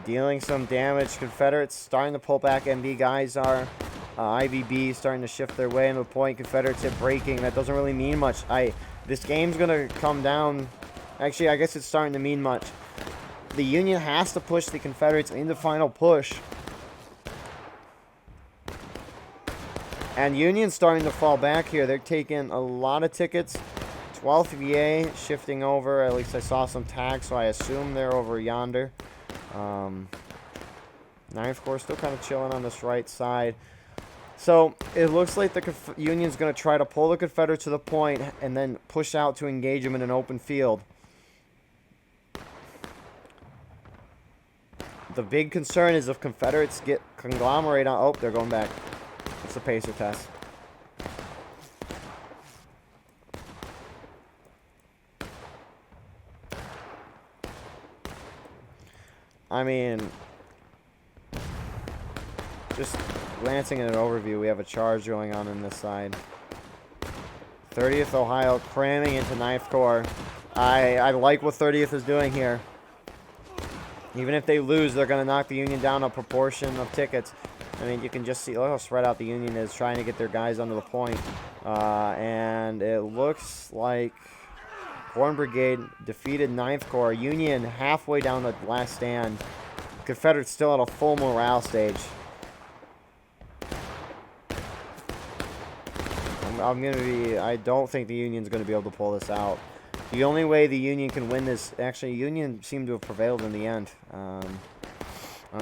Dealing some damage. Confederates starting to pull back. MB guys are. IVB starting to shift their way into the point. Confederates hit breaking. That doesn't really mean much. This game's going to come down. Actually, I guess it's starting to mean much. The Union has to push the Confederates in the final push. And Union's starting to fall back here. They're taking a lot of tickets. 12th VA shifting over. At least I saw some tags, so I assume they're over yonder. 9th Corps still kind of chilling on this right side. So it looks like the Union's going to try to pull the Confederates to the point and then push out to engage them in an open field. The big concern is if Confederates get conglomerate on... Oh, they're going back. It's a pacer test. I mean, just glancing at an overview, we have a charge going on this side. 30th Ohio cramming into 9th Corps. I like what 30th is doing here. Even if they lose, they're going to knock the Union down a proportion of tickets. I mean, you can just see look how spread out the Union is, trying to get their guys onto the point. And it looks like Corn Brigade defeated 9th Corps. Union halfway down the last stand. Confederates still at a full morale stage. I don't think the Union's going to be able to pull this out. The only way the Union can win this, actually, Union seemed to have prevailed in the end on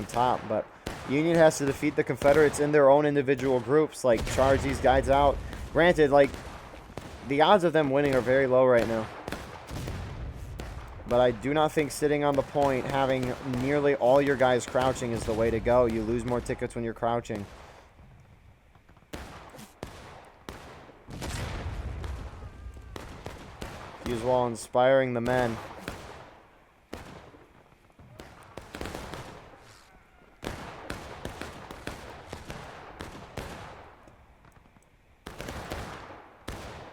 top, but Union has to defeat the Confederates in their own individual groups, like charge these guys out. Granted, like, the odds of them winning are very low right now. But I do not think sitting on the point, having nearly all your guys crouching is the way to go. You lose more tickets when you're crouching. Fuse wall inspiring the men.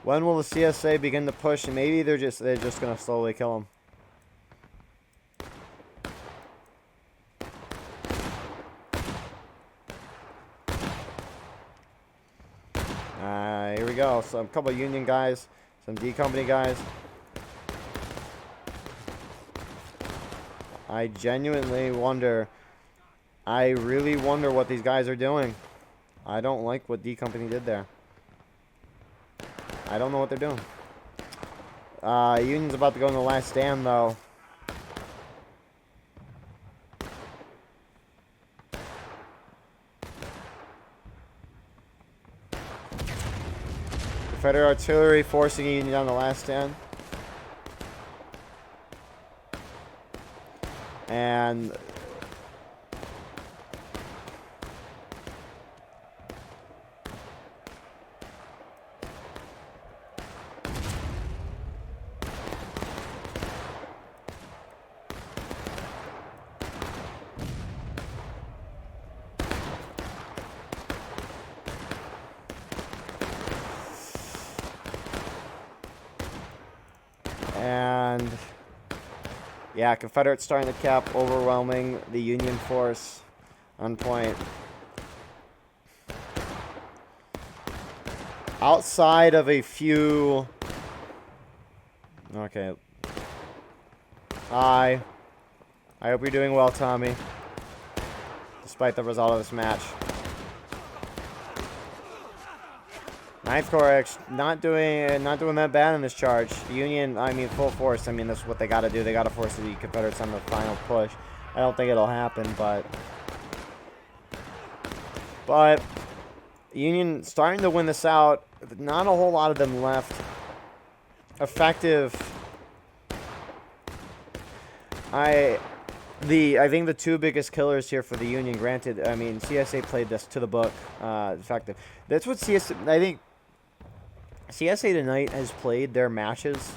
When will the CSA begin to push? And maybe they're just gonna slowly kill them. Here we go. So a couple of Union guys, some D Company guys. I genuinely wonder. I really wonder what these guys are doing. I don't like what D Company did there. I don't know what they're doing. Union's about to go in the last stand, though. Confederate artillery forcing Union down the last stand. And Yeah, Confederates starting the cap, overwhelming the Union force on point. Outside of a few... Okay. Hi. I hope you're doing well, Tommy. Despite the result of this match. Ninth Corps not doing that bad in this charge. Union, I mean, full force. I mean, that's what they got to do. They got to force the Confederates on the final push. I don't think it'll happen, but Union starting to win this out. Not a whole lot of them left. Effective. I think the two biggest killers here for the Union, granted, I mean, CSA played this to the book. Effective. That's what CSA, I think, CSA tonight has played their matches.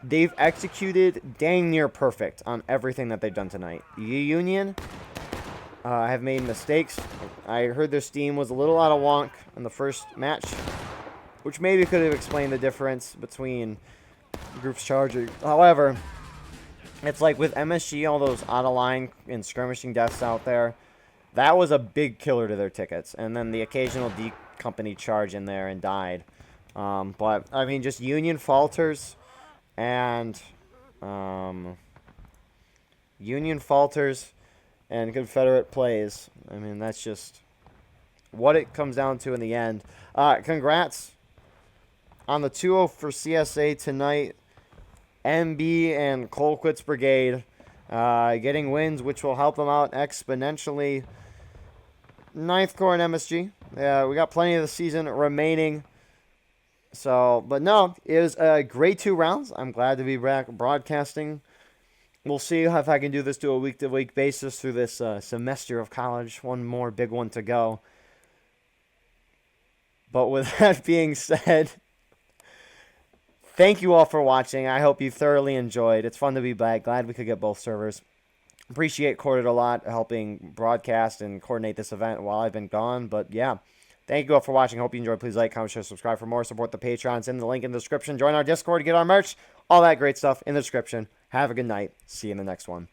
They've executed dang near perfect on everything that they've done tonight. Union have made mistakes. I heard their steam was a little out of wonk in the first match, which maybe could have explained the difference between groups charging. However, it's like with MSG, all those out of line and skirmishing deaths out there, that was a big killer to their tickets. And then the occasional D company charge in there and died. But, I mean, just Union falters and Confederate plays. I mean, that's just what it comes down to in the end. Congrats on the 2-0 for CSA tonight. MB and Colquitt's Brigade getting wins, which will help them out exponentially. 9th Corps and MSG. Yeah, we got plenty of the season remaining. So, but no, it was a great 2 rounds. I'm glad to be back broadcasting. We'll see if I can do this to a week-to-week basis through this semester of college. One more big one to go. But with that being said, thank you all for watching. I hope you thoroughly enjoyed. It's fun to be back. Glad we could get both servers. Appreciate Corded a lot helping broadcast and coordinate this event while I've been gone. But yeah, thank you all for watching. Hope you enjoyed. Please like, comment, share, subscribe for more. Support the Patrons in the link in the description. Join our Discord to get our merch. All that great stuff in the description. Have a good night. See you in the next one.